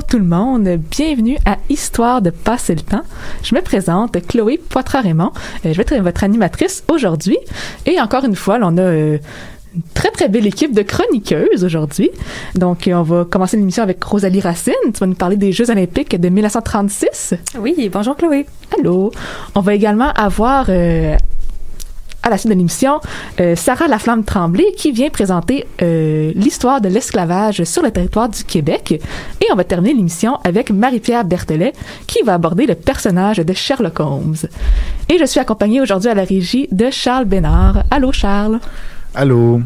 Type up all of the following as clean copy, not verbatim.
tout le monde, bienvenue à Histoire de passer le temps. Je me présente, Chloé Poitras-Raymond, je vais être votre animatrice aujourd'hui. Et encore une fois, on a une très très belle équipe de chroniqueuses aujourd'hui. Donc on va commencer l'émission avec Rosalie Racine, tu vas nous parler des Jeux olympiques de 1936. Oui, bonjour Chloé. Allô. On va également avoir... à la suite de l'émission, Sarah Laflamme-Tremblay qui vient présenter l'histoire de l'esclavage sur le territoire du Québec. Et on va terminer l'émission avec Marie-Pierre Berthelet qui va aborder le personnage de Sherlock Holmes. Et je suis accompagnée aujourd'hui à la régie de Charles Bénard. Allô Charles. Allô.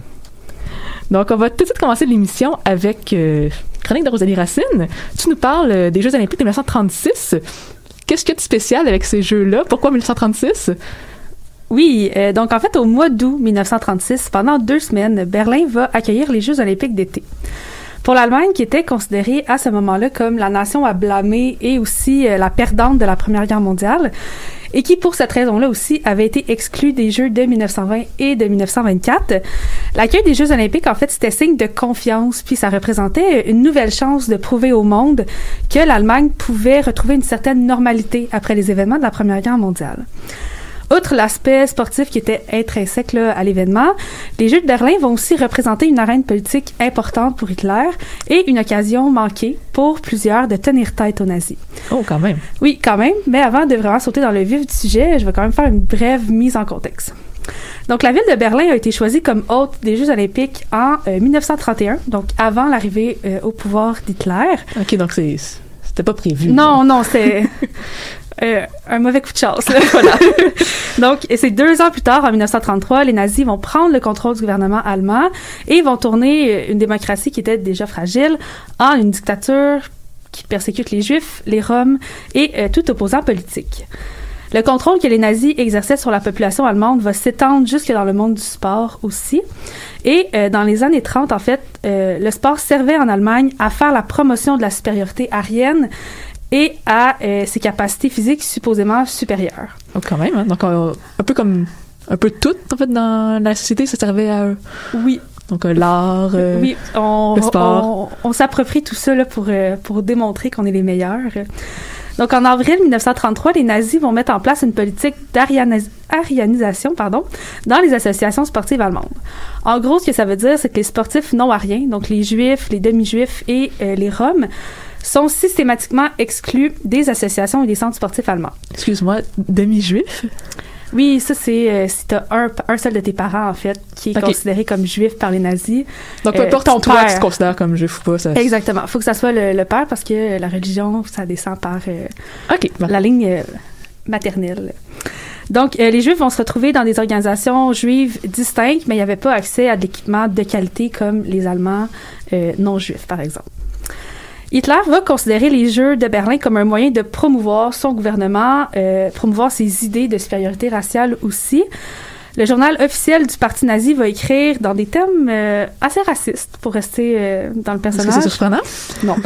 Donc on va tout de suite commencer l'émission avec chronique de Rosalie Racine. Tu nous parles des Jeux olympiques de 1936. Qu'est-ce qu'il y a de spécial avec ces Jeux-là? Pourquoi 1936? Oui, donc en fait, au mois d'août 1936, pendant 2 semaines, Berlin va accueillir les Jeux olympiques d'été. Pour l'Allemagne, qui était considérée à ce moment-là comme la nation à blâmer et aussi la perdante de la Première Guerre mondiale, et qui, pour cette raison-là aussi, avait été exclue des Jeux de 1920 et de 1924, l'accueil des Jeux olympiques, en fait, c'était signe de confiance, puis ça représentait une nouvelle chance de prouver au monde que l'Allemagne pouvait retrouver une certaine normalité après les événements de la Première Guerre mondiale. Outre l'aspect sportif qui était intrinsèque là, à l'événement, les Jeux de Berlin vont aussi représenter une arène politique importante pour Hitler et une occasion manquée pour plusieurs de tenir tête aux nazis. Oh, quand même. Oui, quand même, mais avant de vraiment sauter dans le vif du sujet, je vais quand même faire une brève mise en contexte. Donc, la ville de Berlin a été choisie comme hôte des Jeux olympiques en 1931, donc avant l'arrivée au pouvoir d'Hitler. OK, donc c'était pas prévu. Non, c'est... un mauvais coup de chance, là, voilà. Donc, et c'est 2 ans plus tard, en 1933, les nazis vont prendre le contrôle du gouvernement allemand et vont tourner une démocratie qui était déjà fragile en une dictature qui persécute les Juifs, les Roms et tout opposant politique. Le contrôle que les nazis exerçaient sur la population allemande va s'étendre jusque dans le monde du sport aussi. Et dans les années 30, en fait, le sport servait en Allemagne à faire la promotion de la supériorité aryenne et à ses capacités physiques supposément supérieures. Oh, quand même, hein? Donc, un peu tout, en fait, dans la société, ça servait à... Oui. Donc, l'art, oui, le sport. On s'approprie tout ça là, pour démontrer qu'on est les meilleurs. Donc, en avril 1933, les nazis vont mettre en place une politique d'aryanisation dans les associations sportives allemandes. En gros, ce que ça veut dire, c'est que les sportifs non-aryens, donc les juifs, les demi-juifs et les roms, sont systématiquement exclus des associations et des centres sportifs allemands. Excuse-moi, demi-juif? Oui, ça, c'est si t'as un seul de tes parents, en fait, qui est considéré comme juif par les nazis. Donc, peu importe toi, tu te considères comme juif ou pas. Ça... Exactement. Il faut que ça soit le père parce que la religion, ça descend par bon. la ligne maternelle. Donc, les Juifs vont se retrouver dans des organisations juives distinctes, mais il n'y avait pas accès à de l'équipement de qualité comme les Allemands non-juifs, par exemple. Hitler va considérer les Jeux de Berlin comme un moyen de promouvoir son gouvernement, promouvoir ses idées de supériorité raciale aussi. Le journal officiel du parti nazi va écrire dans des thèmes assez racistes, pour rester dans le personnage. Est-ce que c'est surprenant? Non.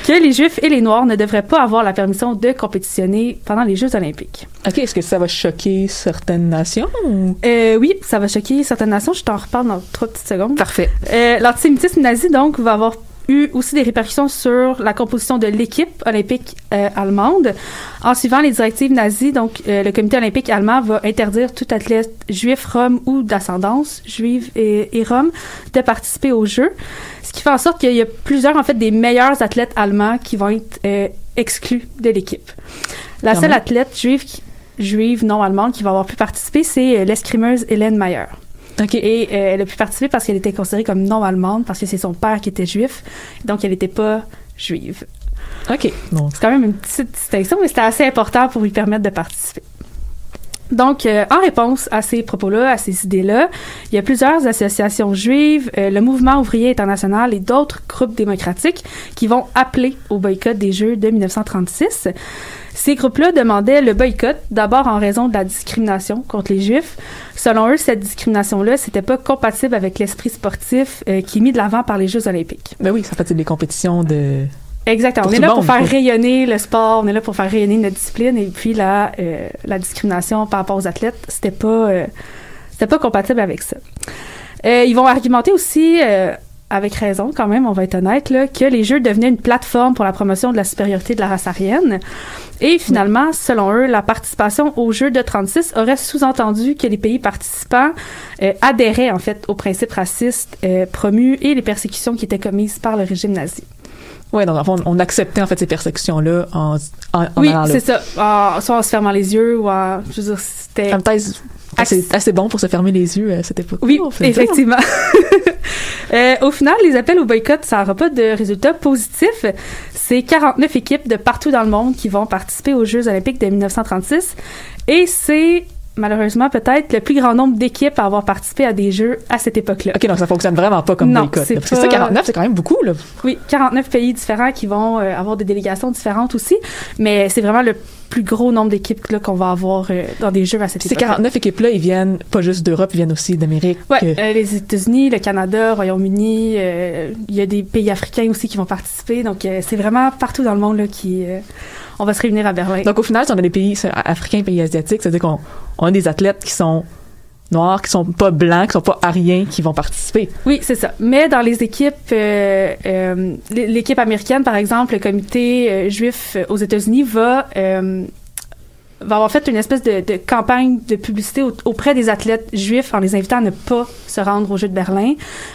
Que les Juifs et les Noirs ne devraient pas avoir la permission de compétitionner pendant les Jeux olympiques. OK, est-ce que ça va choquer certaines nations? Oui, ça va choquer certaines nations. Je t'en reparle dans 3 petites secondes. Parfait. L'antisémitisme nazi, donc, va avoir eu aussi des répercussions sur la composition de l'équipe olympique allemande. En suivant les directives nazies, donc le comité olympique allemand va interdire tout athlète juif, rom ou d'ascendance juive et rom de participer aux Jeux, ce qui fait en sorte qu'il y a plusieurs, en fait, des meilleurs athlètes allemands qui vont être exclus de l'équipe. La seule athlète juive non allemande qui va avoir pu participer, c'est l'escrimeuse Hélène Mayer. Okay. Et elle a pu participer parce qu'elle était considérée comme non-allemande, parce que c'est son père qui était juif, donc elle n'était pas juive. OK. Bon. C'est quand même une petite distinction, mais c'était assez important pour lui permettre de participer. Donc, en réponse à ces propos-là, à ces idées-là, il y a plusieurs associations juives, le Mouvement ouvrier international et d'autres groupes démocratiques qui vont appeler au boycott des Jeux de 1936. Ces groupes-là demandaient le boycott, d'abord en raison de la discrimination contre les Juifs. Selon eux, cette discrimination-là, c'était pas compatible avec l'esprit sportif qui est mis de l'avant par les Jeux olympiques. Ben oui, ça fait des compétitions de... Exactement. On est là pour faire rayonner le sport, on est là pour faire rayonner notre discipline, et puis la discrimination par rapport aux athlètes, c'était pas compatible avec ça. Ils vont argumenter aussi avec raison quand même, on va être honnête, là, que les Jeux devenaient une plateforme pour la promotion de la supériorité de la race aryenne. Et finalement, selon eux, la participation aux Jeux de 36 aurait sous-entendu que les pays participants adhéraient en fait aux principes racistes promus et les persécutions qui étaient commises par le régime nazi. Oui, donc en fond, on acceptait en fait ces persécutions-là en oui, allant là. c'est ça. Soit en se fermant les yeux ou en... Je veux dire, c'était... En même temps, c'est assez bon pour se fermer les yeux à cette époque. Oui, effectivement. Au final, les appels au boycott, ça n'aura pas de résultat positif. C'est 49 équipes de partout dans le monde qui vont participer aux Jeux olympiques de 1936. Et c'est... malheureusement, peut-être le plus grand nombre d'équipes à avoir participé à des Jeux à cette époque-là. OK, donc ça fonctionne vraiment pas comme boycott. Parce que ça, 49, c'est quand même beaucoup, là. Oui, 49 pays différents qui vont avoir des délégations différentes aussi, mais c'est vraiment le plus gros nombre d'équipes là, qu'on va avoir dans des Jeux à cette époque. Ces 49 équipes-là, ils viennent pas juste d'Europe, ils viennent aussi d'Amérique. Oui, les États-Unis, le Canada, le Royaume-Uni, il y a des pays africains aussi qui vont participer, donc c'est vraiment partout dans le monde là, qui... on va se réunir à Berlin. Donc, au final, si on a des pays africains, pays asiatiques, c'est-à-dire qu'on a des athlètes qui sont noirs, qui sont pas blancs, qui sont pas aryens, qui vont participer. Oui, c'est ça. Mais dans les équipes, l'équipe américaine, par exemple, le comité juif aux États-Unis va avoir fait une espèce de campagne de publicité auprès des athlètes juifs en les invitant à ne pas se rendre aux Jeux de Berlin.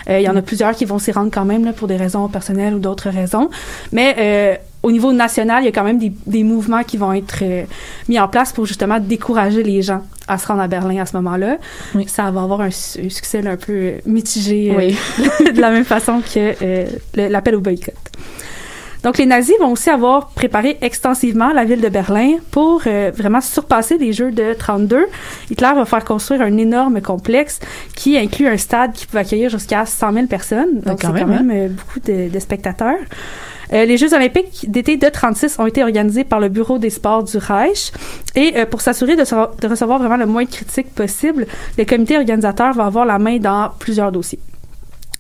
Il y en a plusieurs qui vont s'y rendre quand même là, pour des raisons personnelles ou d'autres raisons. Mais au niveau national, il y a quand même des mouvements qui vont être mis en place pour justement décourager les gens à se rendre à Berlin à ce moment-là. Oui. Ça va avoir un succès là, un peu mitigé de la même façon que l'appel au boycott. Donc, les nazis vont aussi avoir préparé extensivement la ville de Berlin pour vraiment surpasser les Jeux de 32. Hitler va faire construire un énorme complexe qui inclut un stade qui peut accueillir jusqu'à 100 000 personnes. Donc, c'est quand même beaucoup de spectateurs. Les Jeux olympiques d'été de 36 ont été organisés par le Bureau des sports du Reich et pour s'assurer de recevoir vraiment le moins de critiques possible, le comité organisateur va avoir la main dans plusieurs dossiers.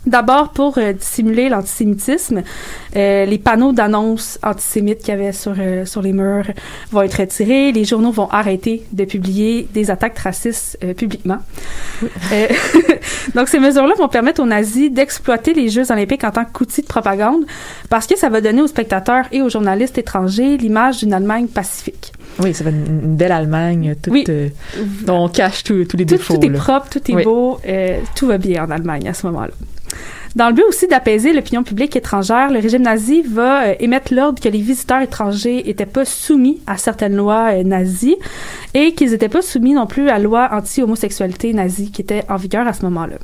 D'abord, pour dissimuler l'antisémitisme, les panneaux d'annonces antisémites qu'il y avait sur les murs vont être retirés. Les journaux vont arrêter de publier des attaques racistes publiquement. Oui. Donc, ces mesures-là vont permettre aux nazis d'exploiter les Jeux olympiques en tant qu'outil de propagande parce que ça va donner aux spectateurs et aux journalistes étrangers l'image d'une Allemagne pacifique. Oui, ça va être une belle Allemagne, toute, dont on cache tous les défauts. Tout est propre, tout est beau, tout va bien en Allemagne à ce moment-là. Dans le but aussi d'apaiser l'opinion publique étrangère, le régime nazi va émettre l'ordre que les visiteurs étrangers n'étaient pas soumis à certaines lois nazies et qu'ils n'étaient pas soumis non plus à la loi anti-homosexualité nazie qui était en vigueur à ce moment-là.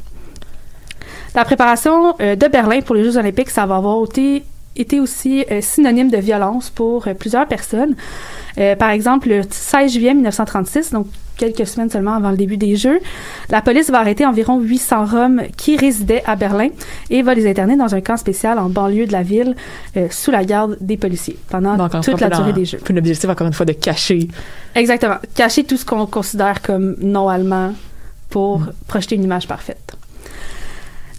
La préparation de Berlin pour les Jeux olympiques, ça va avoir été aussi synonyme de violence pour plusieurs personnes. Par exemple, le 16 juillet 1936, donc quelques semaines seulement avant le début des Jeux, la police va arrêter environ 800 Roms qui résidaient à Berlin et va les interner dans un camp spécial en banlieue de la ville sous la garde des policiers pendant toute la durée des Jeux. L'objectif, encore une fois, de cacher. Exactement. Cacher tout ce qu'on considère comme non-allemand pour projeter une image parfaite.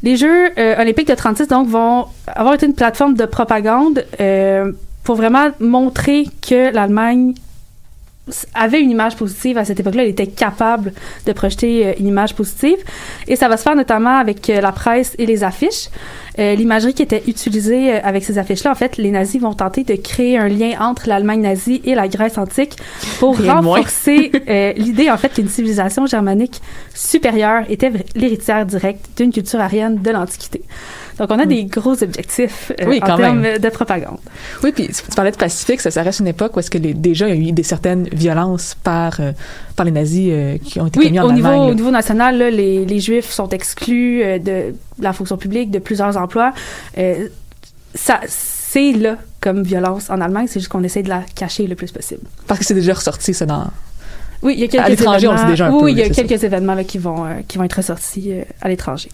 Les Jeux olympiques de 36, donc, vont avoir été une plateforme de propagande pour vraiment montrer que l'Allemagne avait une image positive à cette époque-là. Elle était capable de projeter une image positive. Et ça va se faire notamment avec la presse et les affiches. L'imagerie qui était utilisée avec ces affiches-là, en fait, les nazis vont tenter de créer un lien entre l'Allemagne nazie et la Grèce antique pour renforcer l'idée, en fait, qu'une civilisation germanique supérieure était l'héritière directe d'une culture aryenne de l'Antiquité. Donc, on a des gros objectifs en termes de propagande. Oui, puis tu parlais de Pacifique, ça reste une époque où est-ce que déjà il y a eu certaines violences par les nazis qui ont été commis en Allemagne. Au niveau national, là, les Juifs sont exclus de la fonction publique, de plusieurs emplois. C'est là comme violence en Allemagne, c'est juste qu'on essaie de la cacher le plus possible. Parce que c'est déjà ressorti, ça, dans... Oui, il y a quelques à l'étranger, on le sait déjà un peu. Oui, il y a quelques événements là, qui vont être ressortis à l'étranger.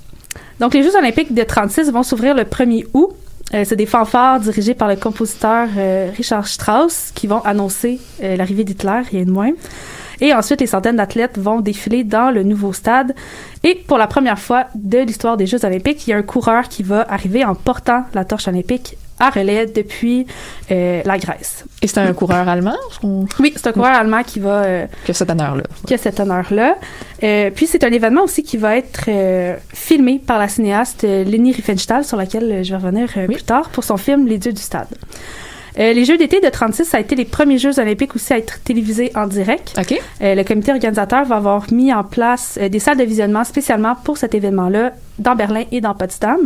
Donc, les Jeux olympiques de 36 vont s'ouvrir le 1er août. C'est des fanfares dirigés par le compositeur Richard Strauss qui vont annoncer l'arrivée d'Hitler, rien de moins. Et ensuite, les centaines d'athlètes vont défiler dans le nouveau stade. Et pour la première fois de l'histoire des Jeux olympiques, il y a un coureur qui va arriver en portant la torche olympique à relais depuis la Grèce. Et c'est un coureur allemand? Oui, c'est un coureur allemand qui va... qui a cet honneur-là. Qui a cet honneur-là. Puis c'est un événement aussi qui va être filmé par la cinéaste Leni Riefenstahl, sur laquelle je vais revenir plus tard, pour son film Les Dieux du Stade. Les Jeux d'été de 36, ça a été les premiers Jeux olympiques aussi à être télévisés en direct. OK. Le comité organisateur va avoir mis en place des salles de visionnement spécialement pour cet événement-là dans Berlin et dans Potsdam.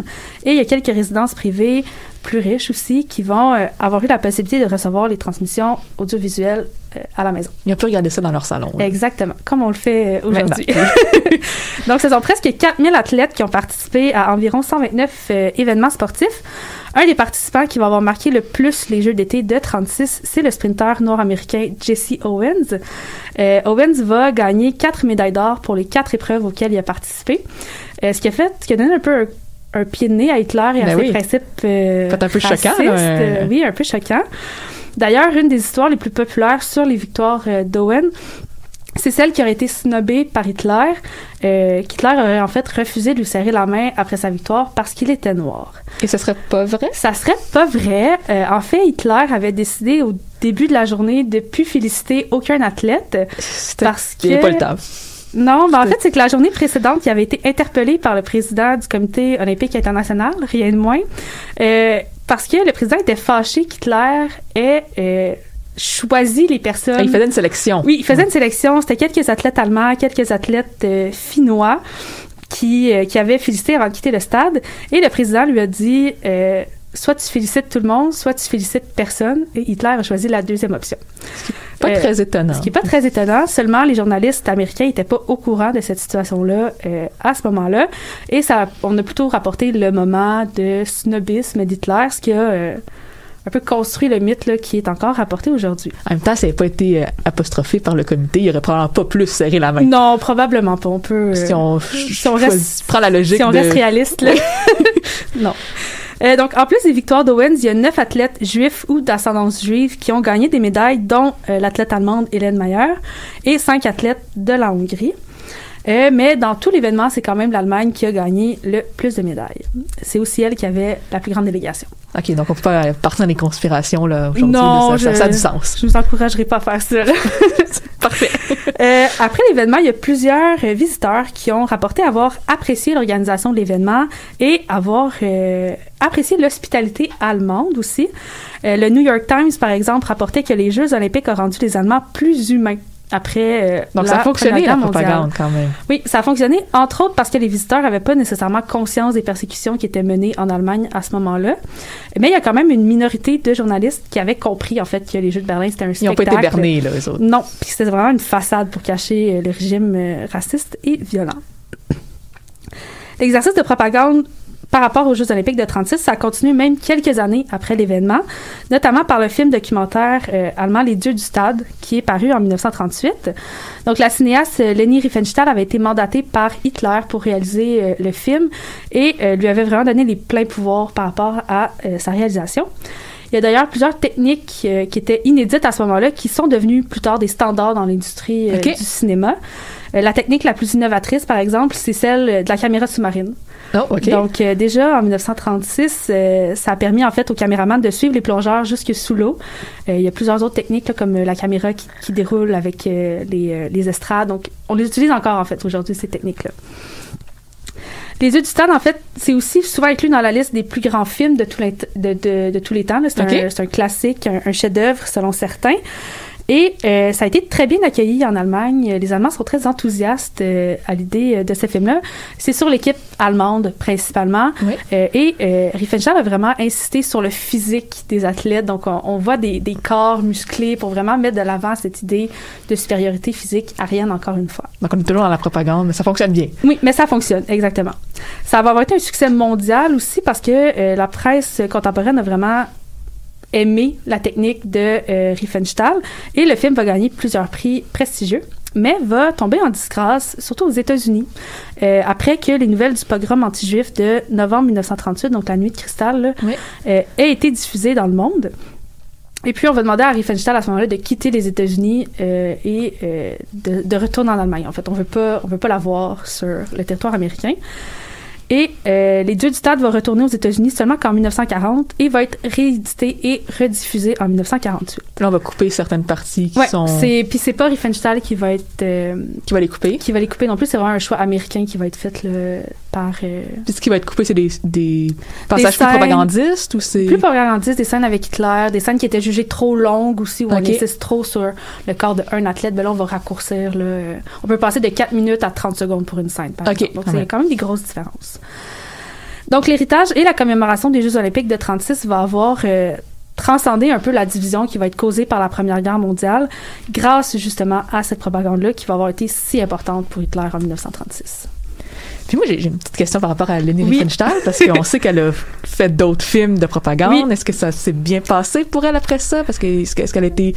Et il y a quelques résidences privées plus riches aussi qui vont avoir eu la possibilité de recevoir les transmissions audiovisuelles à la maison. Ils ont pu regarder ça dans leur salon. Là. Exactement, comme on le fait aujourd'hui. Donc, ce sont presque 4000 athlètes qui ont participé à environ 129 événements sportifs. Un des participants qui va avoir marqué le plus les Jeux d'été de 36, c'est le sprinteur nord-américain Jesse Owens. Owens va gagner 4 médailles d'or pour les 4 épreuves auxquelles il a participé. Ce qui a donné un peu un pied de nez à Hitler et à ses principes un peu racistes. Choquant. Là, oui, un peu choquant. D'ailleurs, une des histoires les plus populaires sur les victoires d'Owen, c'est celle qui aurait été snobée par Hitler. Qu'Hitler aurait en fait refusé de lui serrer la main après sa victoire parce qu'il était noir. Et ce serait pas vrai? Ça serait pas vrai. En fait, Hitler avait décidé au début de la journée de plus féliciter aucun athlète parce que... Il n'y a pas le temps. Non, en fait, c'est que la journée précédente, il avait été interpellé par le président du Comité olympique international, rien de moins, parce que le président était fâché qu'Hitler ait choisi les personnes... Il faisait une sélection. Oui, il faisait une sélection. C'était quelques athlètes allemands, quelques athlètes finnois qui avaient félicité avant de quitter le stade. Et le président lui a dit... soit tu félicites tout le monde, soit tu félicites personne. Et Hitler a choisi la deuxième option. Ce qui n'est pas très étonnant. Ce qui n'est pas très étonnant. Seulement, les journalistes américains n'étaient pas au courant de cette situation-là à ce moment-là. Et on a plutôt rapporté le moment de snobisme d'Hitler, ce qui a un peu construit le mythe là, qui est encore rapporté aujourd'hui. En même temps, ça n'a pas été apostrophé par le comité. Il n'aurait probablement pas plus serré la main. Non, probablement pas. On peut... Si on prend la logique si on reste réaliste, là. Non. Donc, en plus des victoires d'Owens, il y a 9 athlètes juifs ou d'ascendance juive qui ont gagné des médailles, dont l'athlète allemande Hélène Mayer et 5 athlètes de la Hongrie. Mais dans tout l'événement, c'est quand même l'Allemagne qui a gagné le plus de médailles. C'est aussi elle qui avait la plus grande délégation. OK, donc on peut pas partir dans les conspirations là, aujourd'hui. Non, ça a du sens. Je vous encouragerai pas à faire ça. Parfait. Après l'événement, il y a plusieurs visiteurs qui ont rapporté avoir apprécié l'organisation de l'événement et avoir apprécié l'hospitalité allemande aussi. Le New York Times, par exemple, rapportait que les Jeux olympiques ont rendu les Allemands plus humains. Après donc ça a fonctionné la propagande quand même. Oui, ça a fonctionné entre autres parce que les visiteurs n'avaient pas nécessairement conscience des persécutions qui étaient menées en Allemagne à ce moment-là. Mais il y a quand même une minorité de journalistes qui avaient compris en fait que les Jeux de Berlin c'était un spectacle. Ils n'ont pas été bernés là, eux autres. Non, puis c'était vraiment une façade pour cacher le régime raciste et violent. L'exercice de propagande par rapport aux Jeux olympiques de 36, ça a continué même quelques années après l'événement, notamment par le film documentaire allemand Les Dieux du Stade, qui est paru en 1938. Donc, la cinéaste Leni Riefenstahl avait été mandatée par Hitler pour réaliser le film et lui avait vraiment donné les pleins pouvoirs par rapport à sa réalisation. Il y a d'ailleurs plusieurs techniques qui étaient inédites à ce moment-là, qui sont devenues plus tard des standards dans l'industrie du cinéma. La technique la plus innovatrice, par exemple, c'est celle de la caméra sous-marine. Oh, OK. Donc, déjà, en 1936, ça a permis, en fait, aux caméramans de suivre les plongeurs jusque sous l'eau. Il y a plusieurs autres techniques, là, comme la caméra qui déroule avec les estrades. Donc, on les utilise encore, en fait, aujourd'hui, ces techniques-là. Les Yeux du Stade, en fait, c'est aussi souvent inclus dans la liste des plus grands films de tous les temps. Là. C'est un classique, un chef-d'œuvre, selon certains. Et ça a été très bien accueilli en Allemagne. Les Allemands sont très enthousiastes à l'idée de ce film-là. C'est sur l'équipe allemande, principalement. Oui. Et Riefenstahl a vraiment insisté sur le physique des athlètes. Donc, on voit des corps musclés pour vraiment mettre de l'avant cette idée de supériorité physique arienne, encore une fois. Donc, on est toujours dans la propagande, mais ça fonctionne bien. Oui, mais ça fonctionne, exactement. Ça va avoir été un succès mondial aussi parce que la presse contemporaine a vraiment aimé la technique de Riefenstahl et le film va gagner plusieurs prix prestigieux, mais va tomber en disgrâce, surtout aux États-Unis, après que les nouvelles du pogrom anti-juif de novembre 1938, donc la nuit de cristal, là, oui. Aient été diffusées dans le monde. Et puis, on va demander à Riefenstahl à ce moment-là de quitter les États-Unis et de retourner en Allemagne. En fait, on veut pas la voir sur le territoire américain. Et Les Dieux du Stade va retourner aux États-Unis seulement qu'en 1940 et va être réédité et rediffusé en 1948. Là, on va couper certaines parties qui sont... Puis c'est pas Riefenstahl qui va être... qui va les couper. Qui va les couper non plus. C'est vraiment un choix américain qui va être fait par... Puis ce qui va être coupé, c'est des passages plus propagandistes ou c'est... Plus propagandistes, des scènes avec Hitler, des scènes qui étaient jugées trop longues aussi, où on insiste trop sur le corps d'un athlète. Ben là, on va raccourcir. On peut passer de 4 minutes à 30 secondes pour une scène, par exemple. Donc, c'est quand même des grosses différences. Donc, l'héritage et la commémoration des Jeux olympiques de 36 va avoir transcender un peu la division qui va être causée par la Première Guerre mondiale grâce justement à cette propagande-là qui va avoir été si importante pour Hitler en 1936. Puis moi, j'ai une petite question par rapport à Leni Riefenstahl, parce qu'on sait qu'elle a fait d'autres films de propagande. Oui. Est-ce que ça s'est bien passé pour elle après ça? Parce que est-ce qu'elle a été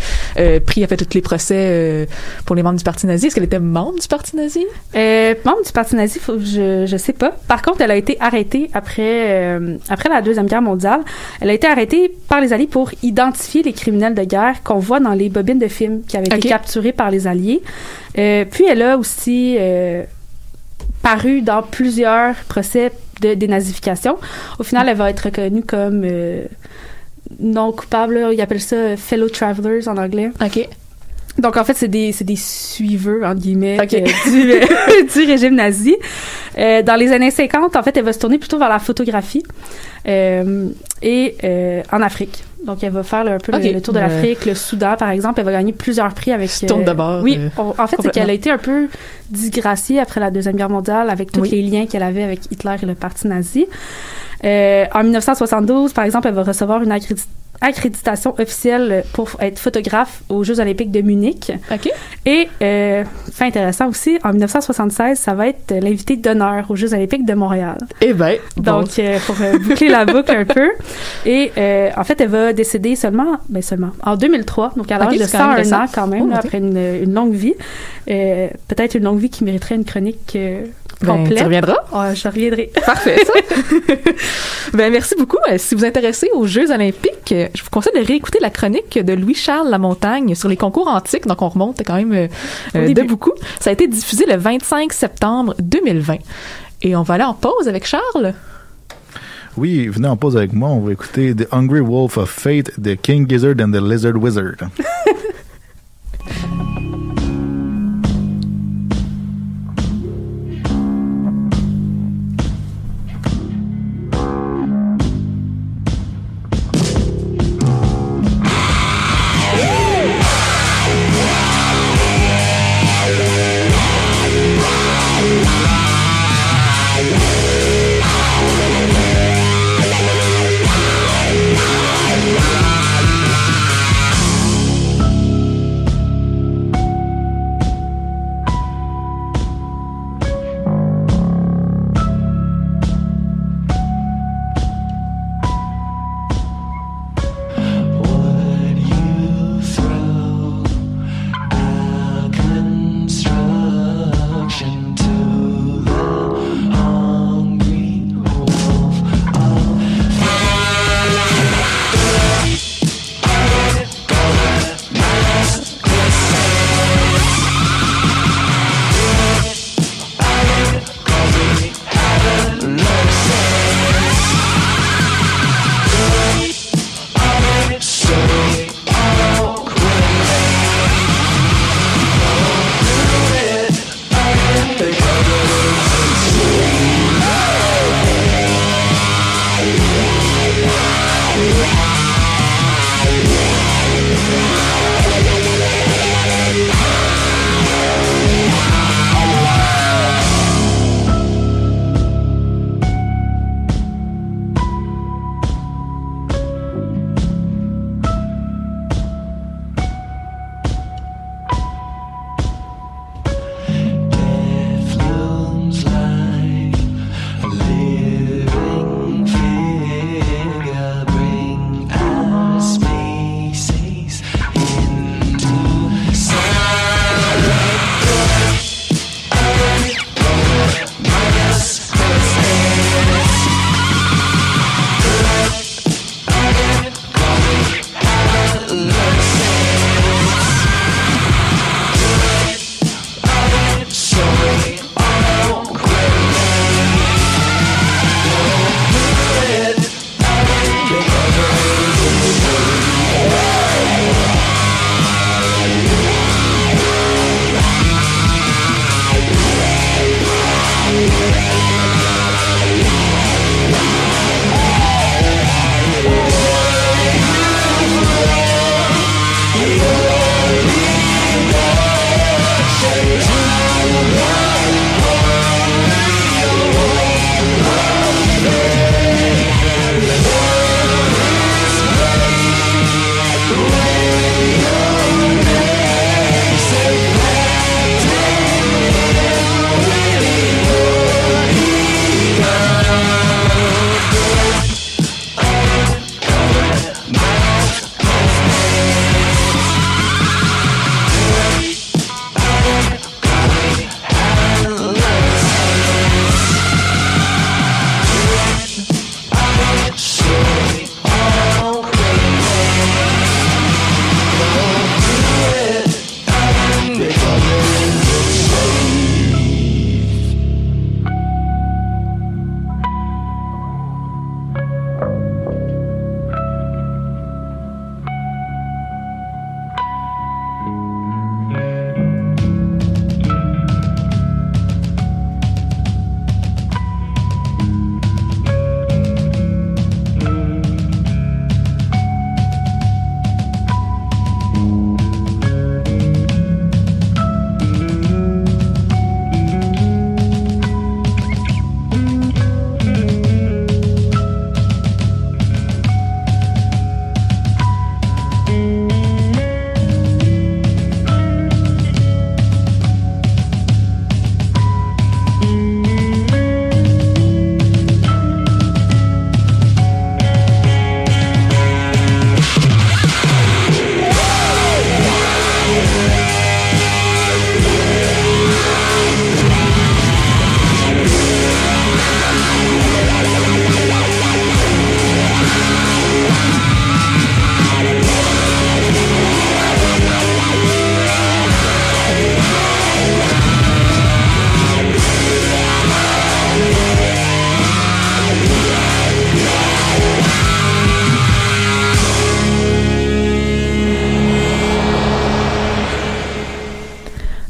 prise, a fait tous les procès pour les membres du Parti nazi? Est-ce qu'elle était membre du Parti nazi? Membre du Parti nazi, je sais pas. Par contre, elle a été arrêtée après la Deuxième Guerre mondiale. Elle a été arrêtée par les Alliés pour identifier les criminels de guerre qu'on voit dans les bobines de films qui avaient été capturés par les Alliés. Puis elle a aussi... paru dans plusieurs procès de dénazification. Au final, elle va être reconnue comme non coupable. Ils appellent ça fellow travelers en anglais. OK. Donc, en fait, c'est des suiveux, entre guillemets, du régime nazi. Dans les années 50, en fait, elle va se tourner plutôt vers la photographie et en Afrique. Donc, elle va faire un peu le tour de l'Afrique, le Soudan, par exemple. Elle va gagner plusieurs prix avec... tourne de bord. Oui, en fait, c'est qu'elle a été un peu disgraciée après la Deuxième Guerre mondiale avec tous les liens qu'elle avait avec Hitler et le Parti nazi. En 1972, par exemple, elle va recevoir une accréditation officielle pour être photographe aux Jeux olympiques de Munich. OK. Et, fait intéressant aussi, en 1976, ça va être l'invitée d'honneur aux Jeux olympiques de Montréal. Eh bien, donc, pour boucler la boucle un peu. Et, en fait, elle va décéder seulement en 2003, donc à l'âge de 101 ans quand même, après une longue vie. Peut-être une longue vie qui mériterait une chronique complète. Tu reviendras? Je reviendrai. Parfait, ça. Merci beaucoup. Si vous vous intéressez aux Jeux olympiques, je vous conseille de réécouter la chronique de Louis-Charles Lamontagne sur les concours antiques. Donc, on remonte quand même de beaucoup. Ça a été diffusé le 25 septembre 2020. Et on va aller en pause avec Charles. Oui, venez en pause avec moi. On va écouter The Hungry Wolf of Fate de King Gizzard and the Lizard Wizard.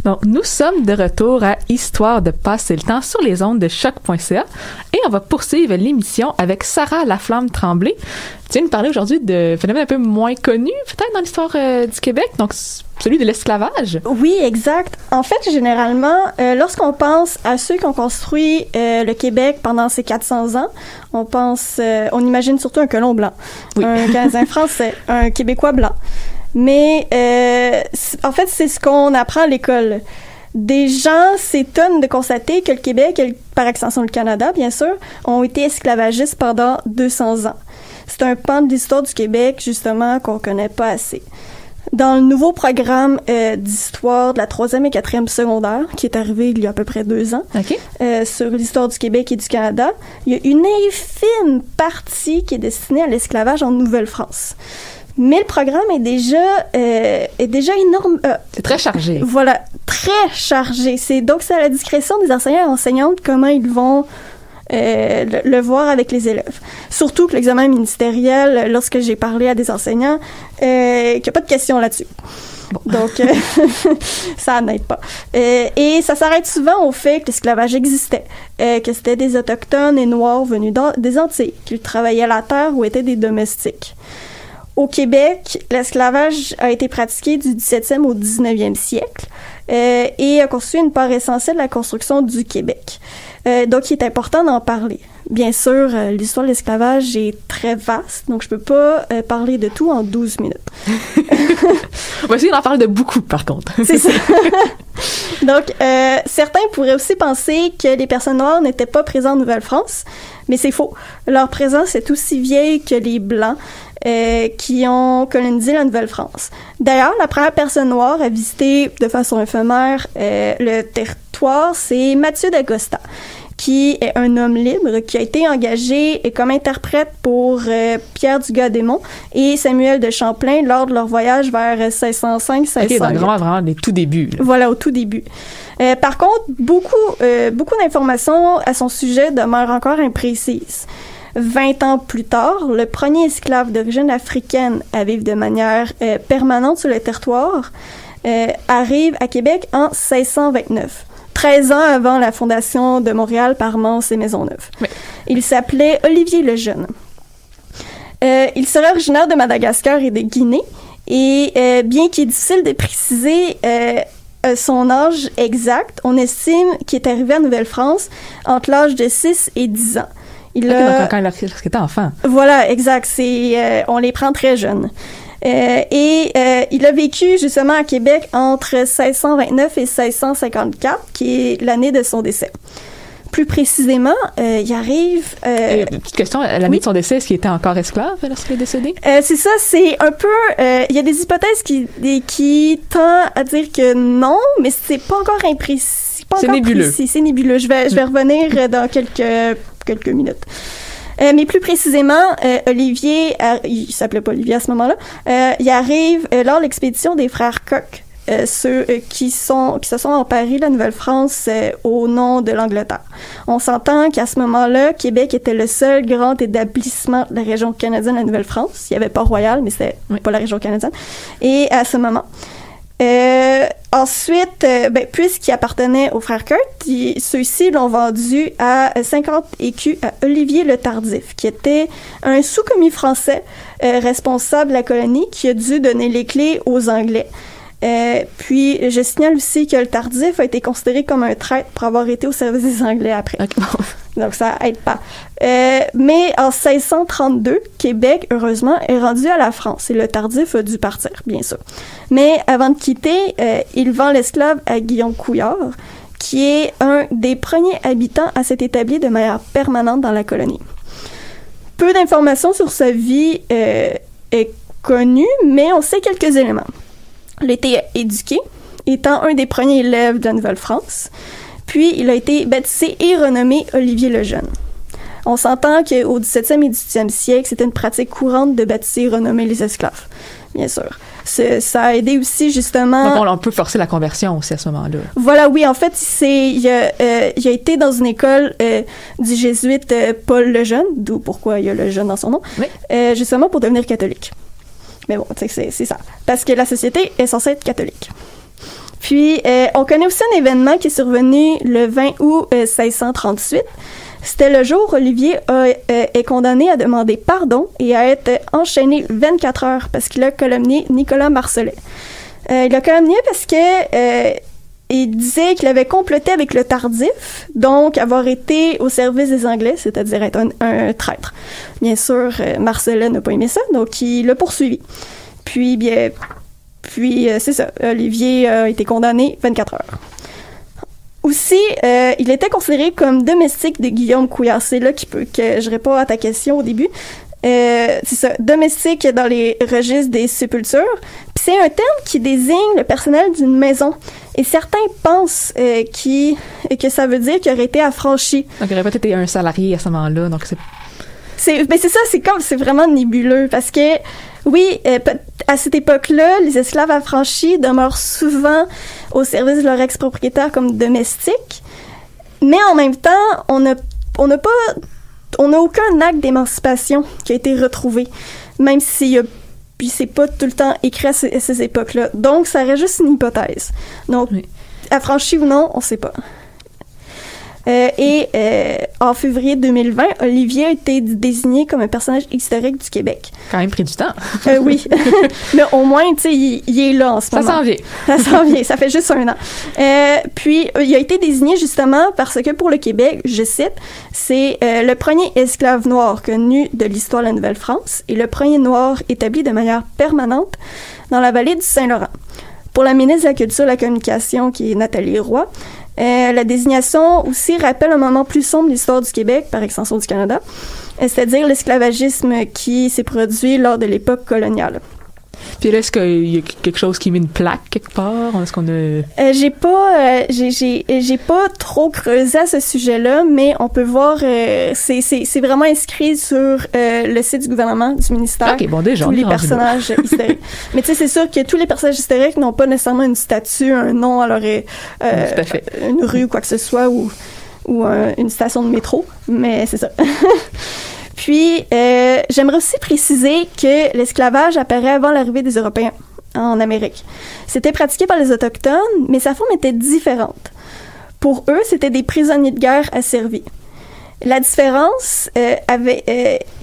Donc, nous sommes de retour à Histoire de passer le temps sur les ondes de choc.ca et on va poursuivre l'émission avec Sarah Laflamme Tremblay. Tu viens nous parler aujourd'hui de phénomènes un peu moins connus, peut-être, dans l'histoire du Québec, donc celui de l'esclavage. Oui, exact. En fait, généralement, lorsqu'on pense à ceux qui ont construit le Québec pendant ces 400 ans, on imagine surtout un colon blanc, oui. Un Canadien français, un Québécois blanc. Mais en fait, c'est ce qu'on apprend à l'école. Des gens s'étonnent de constater que le Québec, et par extension le Canada, bien sûr, ont été esclavagistes pendant 200 ans. C'est un pan de l'histoire du Québec, justement, qu'on connaît pas assez. Dans le nouveau programme d'histoire de la 3e et 4e secondaire, qui est arrivé il y a à peu près 2 ans, sur l'histoire du Québec et du Canada, il y a une infime partie qui est destinée à l'esclavage en Nouvelle-France. Mais le programme est déjà énorme. C'est très chargé. Voilà, très chargé. Donc, c'est à la discrétion des enseignants et enseignantes comment ils vont le voir avec les élèves. Surtout que l'examen ministériel, lorsque j'ai parlé à des enseignants, qu'il n'y a pas de questions là-dessus. Bon. Donc, ça n'aide pas. Et ça s'arrête souvent au fait que l'esclavage existait, que c'était des Autochtones et Noirs venus des Antilles, qu'ils travaillaient la terre ou étaient des domestiques. Au Québec, l'esclavage a été pratiqué du 17e au 19e siècle et a constitué une part essentielle de la construction du Québec. Donc, il est important d'en parler. Bien sûr, l'histoire de l'esclavage est très vaste, donc je peux pas parler de tout en 12 minutes. On va essayer d'en parler de beaucoup, par contre. C'est ça. Donc, certains pourraient aussi penser que les personnes noires n'étaient pas présentes en Nouvelle-France, mais c'est faux. Leur présence est aussi vieille que les Blancs qui ont colonisé la Nouvelle-France. D'ailleurs, la première personne noire à visiter de façon éphémère le territoire, c'est Mathieu d'Agosta, qui est un homme libre qui a été engagé comme interprète pour Pierre Dugas-Desmonts et Samuel de Champlain lors de leur voyage vers 1605-1608. OK, donc vraiment les tout débuts. Là. Voilà, au tout début. Par contre, beaucoup d'informations à son sujet demeurent encore imprécises. 20 ans plus tard, le premier esclave d'origine africaine à vivre de manière permanente sur le territoire arrive à Québec en 1629. 13 ans avant la fondation de Montréal par Mance et Maisonneuve. Oui. Il s'appelait Olivier Lejeune. Il serait originaire de Madagascar et de Guinée, et bien qu'il est difficile de préciser son âge exact, on estime qu'il est arrivé à Nouvelle-France entre l'âge de 6 et 10 ans. Donc quand il était enfant. Voilà, exact. On les prend très jeunes. Il a vécu justement à Québec entre 1629 et 1654, qui est l'année de son décès. Plus précisément, il arrive... petite question, l'année de son décès, est-ce qu'il était encore esclave lorsqu'il est décédé? C'est ça, c'est un peu... Il y a des hypothèses qui tendent à dire que non, mais c'est pas encore imprécis. C'est nébuleux. C'est nébuleux. Je vais revenir dans quelques minutes. Mais plus précisément, Olivier, il s'appelait pas Olivier à ce moment-là, il arrive lors de l'expédition des frères Cook, ceux qui se sont emparés de la Nouvelle-France au nom de l'Angleterre. On s'entend qu'à ce moment-là, Québec était le seul grand établissement de la région canadienne de la Nouvelle-France. Il y avait Port-Royal, mais c'était pas la région canadienne. Et à ce moment... Ensuite, puisqu'il appartenait aux frères Kurt, ceux-ci l'ont vendu à 50 écus à Olivier le Tardif, qui était un sous-commis français responsable de la colonie qui a dû donner les clés aux Anglais. Puis, je signale aussi que le Tardif a été considéré comme un traître pour avoir été au service des Anglais après. Okay. Donc, ça aide pas. Mais en 1632, Québec, heureusement, est rendu à la France et le Tardif a dû partir, bien sûr. Mais avant de quitter, il vend l'esclave à Guillaume Couillard, qui est un des premiers habitants à s'être établi de manière permanente dans la colonie. Peu d'informations sur sa vie est connue, mais on sait quelques éléments. Il a été éduqué, étant un des premiers élèves de la Nouvelle-France. Puis, il a été baptisé et renommé Olivier Lejeune. On s'entend qu'au 17e et 18e siècle, c'était une pratique courante de baptiser et renommer les esclaves, bien sûr. Ça a aidé aussi, justement... Donc, on peut forcer la conversion aussi à ce moment-là. Voilà, oui. En fait, il a été dans une école du jésuite Paul Lejeune, d'où pourquoi il y a Lejeune dans son nom, oui. Justement pour devenir catholique. Mais bon, c'est ça. Parce que la société est censée être catholique. Puis, on connaît aussi un événement qui est survenu le 20 août 1638. C'était le jour où Olivier est condamné à demander pardon et à être enchaîné 24 heures parce qu'il a calomnié Nicolas Marcellet. Il a calomnié parce que il disait qu'il avait comploté avec le Tardif, donc avoir été au service des Anglais, c'est-à-dire être un traître. Bien sûr, Marcellet n'a pas aimé ça, donc il l'a poursuivi. Puis c'est ça, Olivier a été condamné 24 heures. Aussi, il était considéré comme domestique de Guillaume Couillard. C'est là que je réponds à ta question au début. C'est ça, domestique dans les registres des sépultures. Puis c'est un terme qui désigne le personnel d'une maison. Et certains pensent que ça veut dire qu'il aurait été affranchi. Donc, il aurait peut-être été un salarié à ce moment-là. Donc, c'est ça, c'est vraiment nébuleux parce que, oui, à cette époque-là, les esclaves affranchis demeurent souvent au service de leur ex-propriétaire comme domestiques, mais en même temps, on n'a aucun acte d'émancipation qui a été retrouvé, même puis c'est pas tout le temps écrit à ces époques-là. Donc, ça reste juste une hypothèse. Donc, oui. Affranchi ou non, on sait pas. En février 2020, Olivier a été désigné comme un personnage historique du Québec. Quand même pris du temps. Oui. Mais au moins, tu sais, il est là en ce moment. Ça s'en vient. Ça s'en vient. Ça fait juste 1 an. Puis, il a été désigné justement parce que pour le Québec, je cite, c'est le premier esclave noir connu de l'histoire de la Nouvelle-France et le premier noir établi de manière permanente dans la vallée du Saint-Laurent. Pour la ministre de la Culture et de la Communication, qui est Nathalie Roy, la désignation aussi rappelle un moment plus sombre de l'histoire du Québec, par extension du Canada, c'est-à-dire l'esclavagisme qui s'est produit lors de l'époque coloniale. Puis là, est-ce qu'il y a quelque chose qui met une plaque quelque part? Est-ce qu'on a... J'ai pas trop creusé à ce sujet-là, mais on peut voir, c'est vraiment inscrit sur le site du gouvernement, du ministère. OK, bon, déjà. Tous les personnages historiques. Mais tu sais, c'est sûr que tous les personnages historiques n'ont pas nécessairement une statue, un nom, alors tout à fait. Une rue ou quoi que ce soit, ou une station de métro, mais c'est ça. Puis, j'aimerais aussi préciser que l'esclavage apparaît avant l'arrivée des Européens en Amérique. C'était pratiqué par les Autochtones, mais sa forme était différente. Pour eux, c'était des prisonniers de guerre asservis. La différence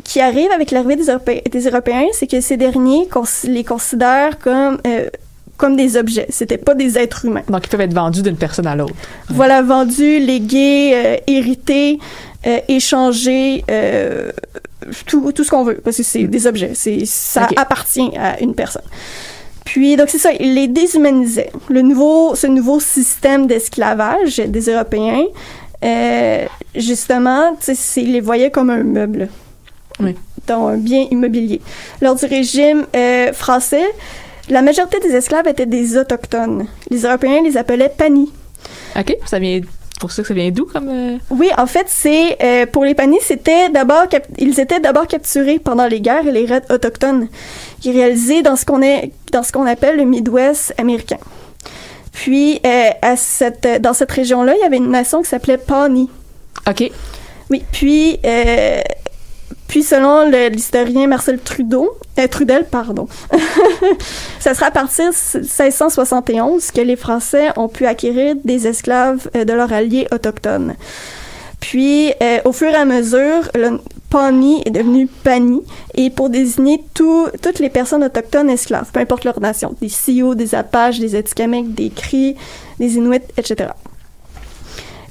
qui arrive avec l'arrivée des Européens, c'est que ces derniers les considèrent comme des objets. C'était pas des êtres humains. Donc, ils peuvent être vendus d'une personne à l'autre. Voilà, vendus, légués, hérités, échangés, tout ce qu'on veut, parce que c'est des objets. Ça appartient à une personne. Puis, donc, c'est ça, ils les déshumanisaient. Ce nouveau système d'esclavage des Européens, justement, ils les voyaient comme un meuble. Oui. Donc, un bien immobilier. Lors du régime français, la majorité des esclaves étaient des autochtones. Les Européens les appelaient panis. OK, ça vient... Pour ça que ça vient d'où comme... Oui, en fait, c'est pour les panis, ils étaient d'abord capturés pendant les guerres et les raids autochtones, qui réalisaient dans ce qu'on appelle le Midwest américain. Puis dans cette région-là, il y avait une nation qui s'appelait Pawnee. OK. Oui, puis selon l'historien Marcel Trudel, ça sera à partir de 1671 que les Français ont pu acquérir des esclaves de leurs alliés autochtones. Puis, au fur et à mesure, le Pawnee est devenu Pani, et pour désigner toutes les personnes autochtones esclaves, peu importe leur nation, des Sioux, des Apaches, des Atikamekw, des Cris, des Inuits, etc.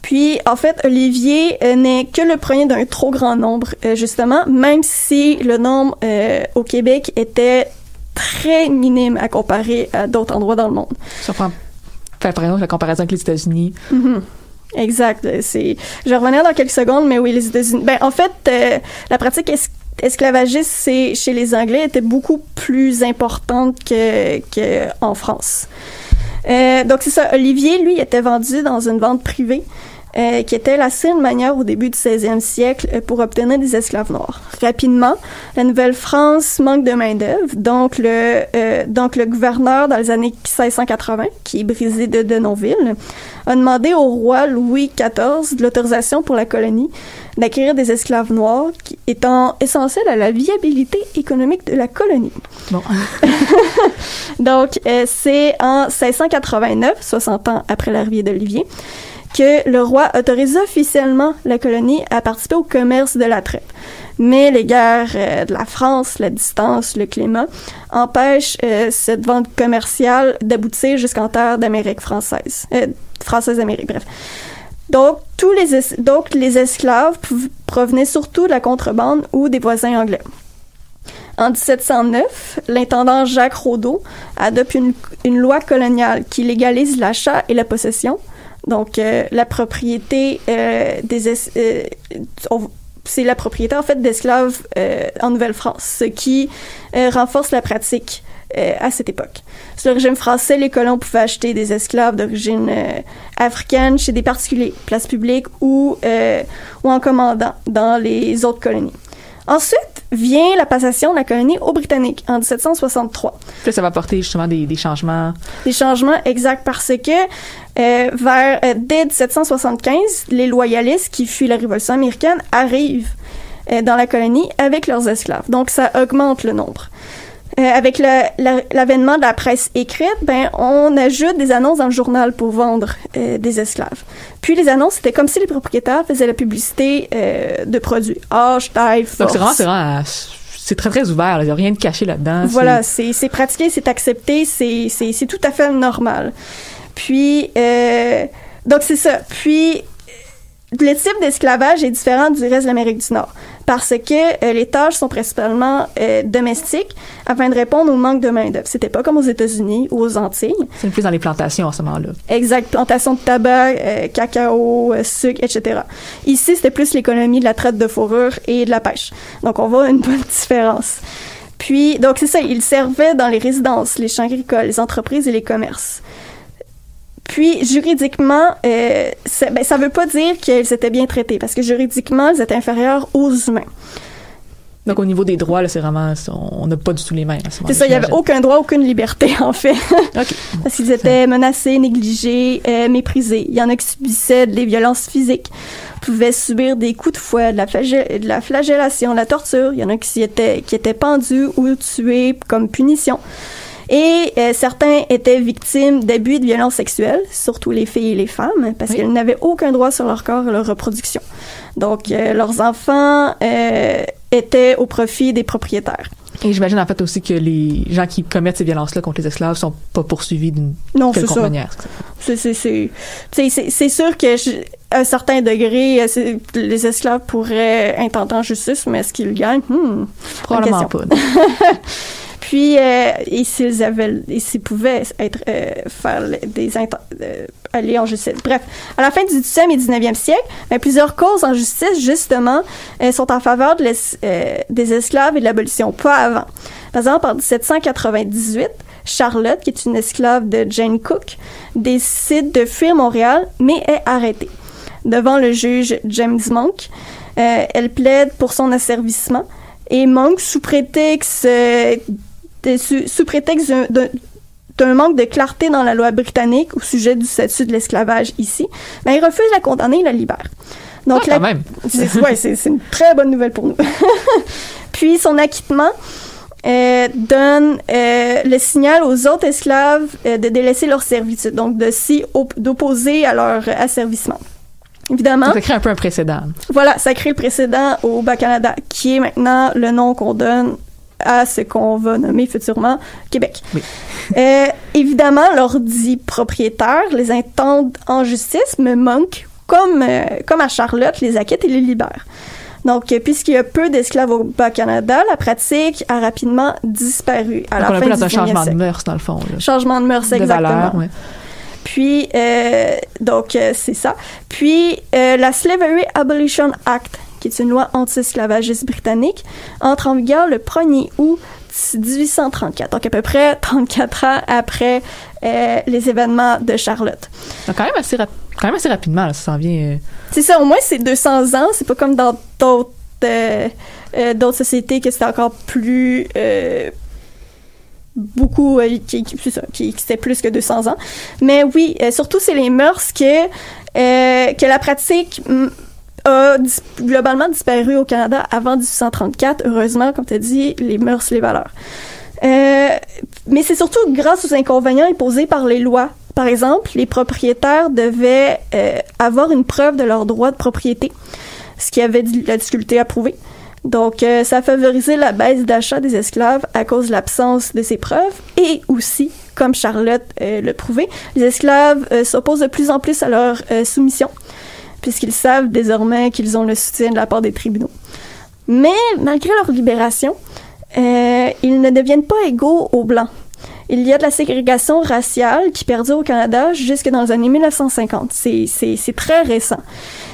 Puis, en fait, Olivier n'est que le premier d'un trop grand nombre, justement, même si le nombre au Québec était très minime à comparer à d'autres endroits dans le monde. Ça prend, par exemple, la comparaison avec les États-Unis. Mm-hmm. Exact. Je vais revenir dans quelques secondes, mais oui, les États-Unis... en fait, la pratique esclavagiste chez les Anglais était beaucoup plus importante qu'en France. Donc, c'est ça. Olivier, lui, était vendu dans une vente privée qui était la seule manière au début du 16e siècle pour obtenir des esclaves noirs. Rapidement, la Nouvelle-France manque de main-d'œuvre, donc le gouverneur, dans les années 1680, qui est Brisé de Denonville, a demandé au roi Louis XIV de l'autorisation pour la colonie d'acquérir des esclaves noirs, étant essentiels à la viabilité économique de la colonie. Bon. Donc, c'est en 1689, 60 ans après l'arrivée d'Olivier, que le roi autorise officiellement la colonie à participer au commerce de la traite. Mais les guerres de la France, la distance, le climat empêchent cette vente commerciale d'aboutir jusqu'en terre d'Amérique française. Française d'Amérique, bref. Donc, les esclaves provenaient surtout de la contrebande ou des voisins anglais. En 1709, l'intendant Jacques Raudot adopte une loi coloniale qui légalise l'achat et la possession. Donc, la propriété c'est la propriété, en fait, d'esclaves en Nouvelle-France, ce qui renforce la pratique à cette époque. Sous le régime français, les colons pouvaient acheter des esclaves d'origine africaine chez des particuliers, places publiques ou en commandant dans les autres colonies. Ensuite vient la passation de la colonie aux Britanniques en 1763. Là, ça va apporter justement des changements. Des changements exacts parce que dès 1775, les loyalistes qui fuient la Révolution américaine arrivent dans la colonie avec leurs esclaves. Donc, ça augmente le nombre. Avec l'avènement de la presse écrite, on ajoute des annonces dans le journal pour vendre des esclaves. Puis les annonces, c'était comme si les propriétaires faisaient la publicité de produits. Âge, taille, force. Donc c'est très, très ouvert. Il n'y a rien de caché là-dedans. Voilà, c'est pratiqué, c'est accepté, c'est tout à fait normal. Puis, donc c'est ça. Puis, le type d'esclavage est différent du reste de l'Amérique du Nord parce que les tâches sont principalement domestiques afin de répondre au manque de main-d'œuvre. C'était pas comme aux États-Unis ou aux Antilles. C'est plus dans les plantations à ce moment-là. Exact. Plantations de tabac, cacao, sucre, etc. Ici, c'était plus l'économie de la traite de fourrure et de la pêche. Donc, on voit une bonne différence. Puis, donc c'est ça, ils servaient dans les résidences, les champs agricoles, les entreprises et les commerces. Puis, juridiquement, ça veut pas dire qu'ils étaient bien traités, parce que juridiquement, ils étaient inférieurs aux humains. Donc, au niveau des droits, là, c'est vraiment, on n'a pas du tout les mêmes. C'est ça, il n'y avait aucun droit, aucune liberté, en fait. Okay. Parce qu'ils étaient menacés, négligés, méprisés. Il y en a qui subissaient des violences physiques, pouvaient subir des coups de fouet, de la flagellation, de la torture. Il y en a qui étaient pendus ou tués comme punition. Et certains étaient victimes d'abus et de violences sexuelles, surtout les filles et les femmes, parce qu'elles n'avaient aucun droit sur leur corps et leur reproduction. Donc, leurs enfants étaient au profit des propriétaires. Et j'imagine en fait aussi que les gens qui commettent ces violences-là contre les esclaves sont pas poursuivis d'une quelconque manière. C'est sûr que à un certain degré, les esclaves pourraient intenter en justice, mais est-ce qu'ils gagnent? Probablement pas. Puis, s'ils pouvaient aller en justice. Bref, à la fin du 18e et 19e siècle, plusieurs causes en justice, justement, sont en faveur des esclaves et de l'abolition, pas avant. Par exemple, en 1798, Charlotte, qui est une esclave de Jane Cook, décide de fuir Montréal, mais est arrêtée. Devant le juge James Monk, elle plaide pour son asservissement, et Monk, sous prétexte d'un manque de clarté dans la loi britannique au sujet du statut de l'esclavage ici, il refuse la condamner et la libère. Donc, quand même. C'est une très bonne nouvelle pour nous. Puis, son acquittement donne le signal aux autres esclaves de délaisser leur servitude, donc d'opposer à leur asservissement. Évidemment. Ça crée un peu un précédent. Voilà, ça crée le précédent au Bas-Canada, qui est maintenant le nom qu'on donne à ce qu'on va nommer futurement Québec. Oui. Évidemment, l'ordi propriétaire les intente en justice, mais Monk, comme à Charlotte, les acquitte et les libère. Donc, puisqu'il y a peu d'esclaves au Bas-Canada, la pratique a rapidement disparu à la fin du 19e siècle. On est un peu dans un changement de mœurs, dans le fond. Là. Changement de mœurs, exactement. De valeur, oui. Puis, c'est ça. Puis, la Slavery Abolition Act, qui est une loi anti-esclavagiste britannique, entre en vigueur le 1er août 1834, donc à peu près 34 ans après les événements de Charlotte. Donc, quand même assez rapidement, là, ça s'en vient... C'est ça, au moins c'est 200 ans, c'est pas comme dans d'autres sociétés que c'était encore plus... beaucoup qui c'était plus que 200 ans. Mais oui, surtout c'est les mœurs que la pratique a globalement disparu au Canada avant 1834. Heureusement, comme tu as dit, les mœurs, les valeurs. Mais c'est surtout grâce aux inconvénients imposés par les lois. Par exemple, les propriétaires devaient avoir une preuve de leur droit de propriété, ce qui avait de la difficulté à prouver. Donc, ça a favorisé la baisse d'achat des esclaves à cause de l'absence de ces preuves. Et aussi, comme Charlotte le prouvait, les esclaves s'opposent de plus en plus à leur soumission, puisqu'ils savent désormais qu'ils ont le soutien de la part des tribunaux. Mais, malgré leur libération, ils ne deviennent pas égaux aux Blancs. Il y a de la ségrégation raciale qui perdure au Canada jusque dans les années 1950. C'est très récent.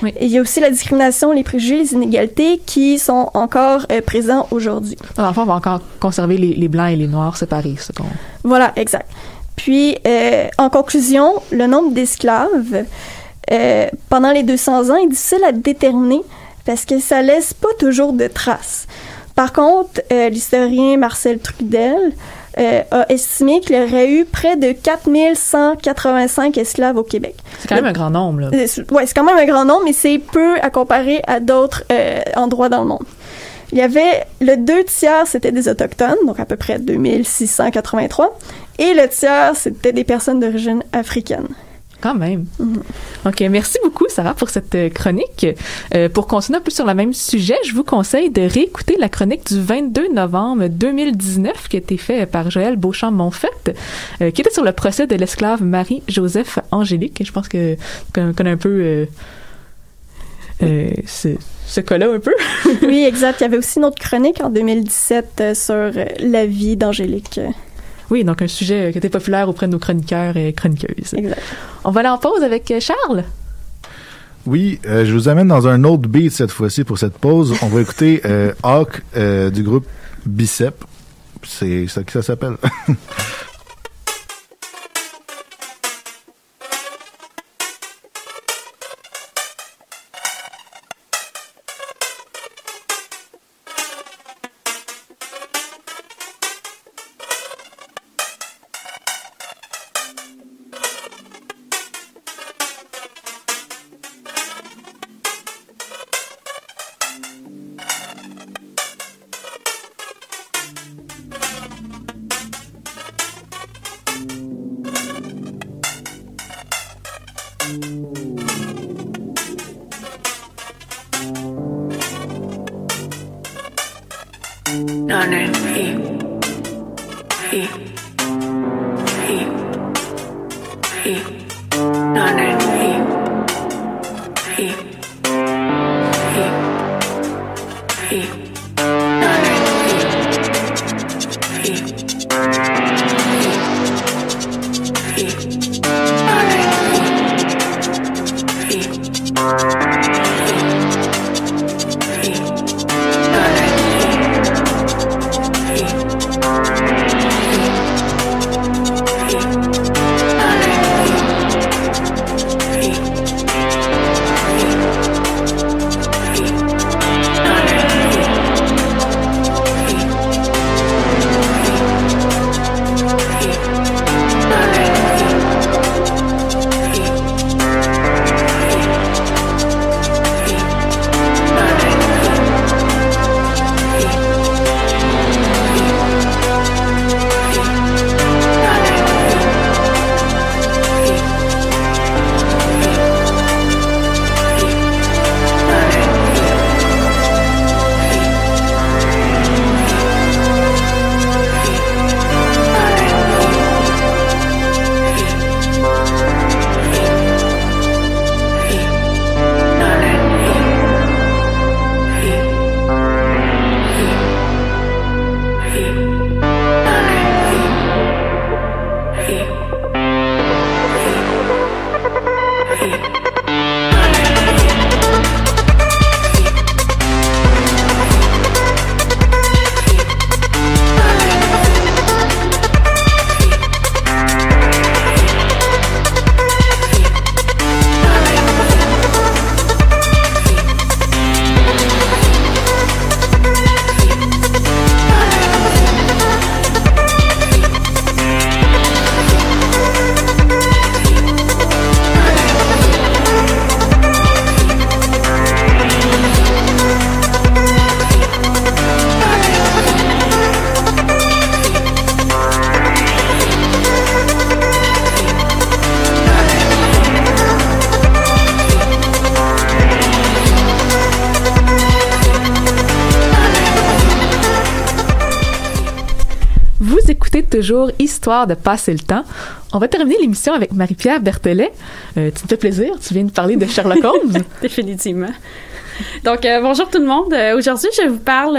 Oui. Et il y a aussi la discrimination, les préjugés, les inégalités qui sont encore présents aujourd'hui. Dans le fond, on va encore conserver les Blancs et les Noirs séparés. C'est qu'on... Voilà, exact. Puis, en conclusion, le nombre d'esclaves pendant les 200 ans est difficile à déterminer parce que ça laisse pas toujours de traces. Par contre, l'historien Marcel Trudel a estimé qu'il y aurait eu près de 4185 esclaves au Québec. C'est quand même un grand nombre, là. Oui, c'est quand même un grand nombre, mais c'est peu à comparer à d'autres endroits dans le monde. Il y avait le 2/3, c'était des Autochtones, donc à peu près 2683, et le tiers, c'était des personnes d'origine africaine. Quand même. Mm-hmm. OK, merci beaucoup, Sarah, pour cette chronique. Pour continuer un peu sur le même sujet, je vous conseille de réécouter la chronique du 22 novembre 2019 qui a été faite par Joël Beauchamp-Monfette, qui était sur le procès de l'esclave Marie-Joseph Angélique. Je pense qu'on connaît un peu ce cas-là un peu. Oui, exact. Il y avait aussi une autre chronique en 2017 sur la vie d'Angélique. Oui, donc un sujet qui était populaire auprès de nos chroniqueurs et chroniqueuses. Exact. On va aller en pause avec Charles. Oui, je vous amène dans un autre beat cette fois-ci pour cette pause. On va écouter Hawk du groupe Bicep. C'est ça que ça s'appelle. toujours histoire de passer le temps. On va terminer l'émission avec Marie-Pierre Berthelet. Tu me fais plaisir, tu viens de parler de Sherlock Holmes. Définitivement. Donc, bonjour tout le monde. Aujourd'hui, je vous parle,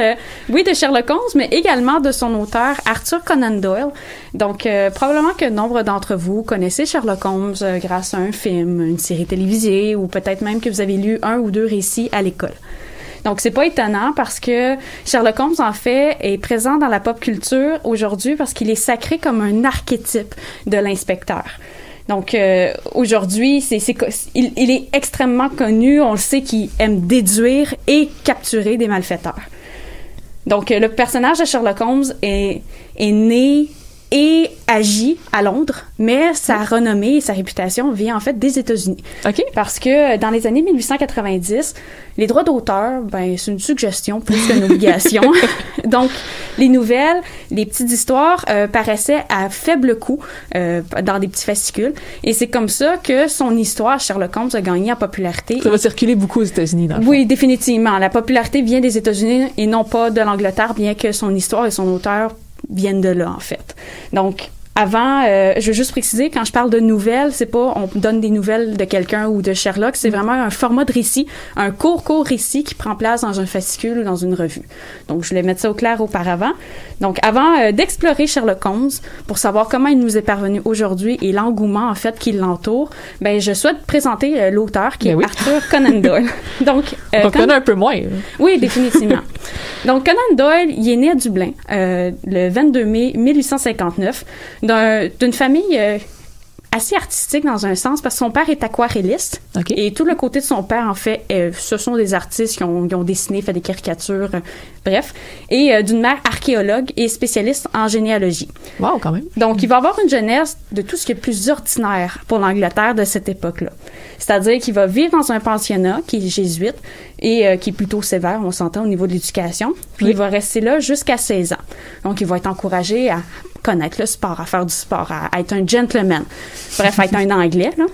oui, de Sherlock Holmes, mais également de son auteur, Arthur Conan Doyle. Donc, probablement que nombre d'entre vous connaissez Sherlock Holmes grâce à un film, une série télévisée, ou peut-être même que vous avez lu 1 ou 2 récits à l'école. Donc, c'est pas étonnant parce que Sherlock Holmes, en fait, est présent dans la pop culture aujourd'hui parce qu'il est sacré comme un archétype de l'inspecteur. Donc, aujourd'hui, il est extrêmement connu. On le sait qu'il aime déduire et capturer des malfaiteurs. Donc, le personnage de Sherlock Holmes est né et agit à Londres, mais sa renommée et sa réputation vient en fait des États-Unis. OK. Parce que dans les années 1890, les droits d'auteur, ben c'est une suggestion plus qu'une obligation. Donc, les nouvelles, les petites histoires paraissaient à faible coût dans des petits fascicules. Et c'est comme ça que son histoire, Sherlock Holmes, a gagné en popularité. Ça va circuler beaucoup aux États-Unis, dans le fond. Oui, définitivement. La popularité vient des États-Unis et non pas de l'Angleterre, bien que son histoire et son auteur viennent de là, en fait. Donc, avant, je veux juste préciser, quand je parle de nouvelles, c'est pas on donne des nouvelles de quelqu'un ou de Sherlock, c'est vraiment un format de récit, un court récit qui prend place dans un fascicule ou dans une revue. Donc, je voulais mettre ça au clair auparavant. Donc, avant d'explorer Sherlock Holmes, pour savoir comment il nous est parvenu aujourd'hui et l'engouement, en fait, qui l'entoure, ben, je souhaite présenter l'auteur, qui est Arthur Conan Doyle. Donc, on connaît un peu moins. Oui, définitivement. Donc, Conan Doyle, il est né à Dublin, le 22 mai 1859, d'une famille assez artistique dans un sens, parce que son père est aquarelliste. Okay. Et tout le côté de son père, en fait, ce sont des artistes qui ont dessiné, fait des caricatures, bref. Et d'une mère archéologue et spécialiste en généalogie. Wow, quand même. Donc, il va avoir une jeunesse de tout ce qui est plus ordinaire pour l'Angleterre de cette époque-là. C'est-à-dire qu'il va vivre dans un pensionnat qui est jésuite et qui est plutôt sévère, on s'entend, au niveau de l'éducation. Puis il va rester là jusqu'à 16 ans. Donc, il va être encouragé à connaître le sport, à faire du sport, à être un gentleman. Bref, à être un Anglais, là.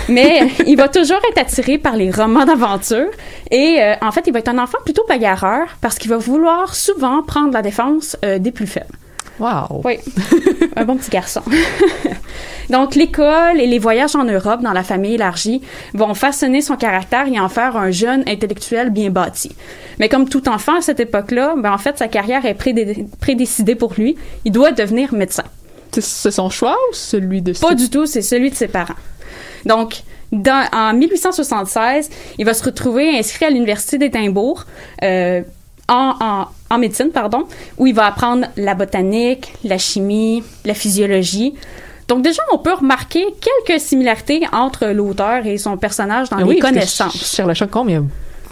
Mais il va toujours être attiré par les romans d'aventure. Et en fait, il va être un enfant plutôt bagarreur parce qu'il va vouloir souvent prendre la défense des plus faibles. Wow! Oui, un bon petit garçon. Donc, l'école et les voyages en Europe dans la famille élargie vont façonner son caractère et en faire un jeune intellectuel bien bâti. Mais comme tout enfant à cette époque-là, ben en fait, sa carrière est prédécidée pour lui. Il doit devenir médecin. C'est son choix ou celui de... Pas du tout, c'est celui de ses parents. Donc, en 1876, il va se retrouver inscrit à l'Université d'Édimbourg, en médecine, où il va apprendre la botanique, la chimie, la physiologie. Donc déjà, on peut remarquer quelques similarités entre l'auteur et son personnage dans les connaissances. Sherlock Holmes, il y a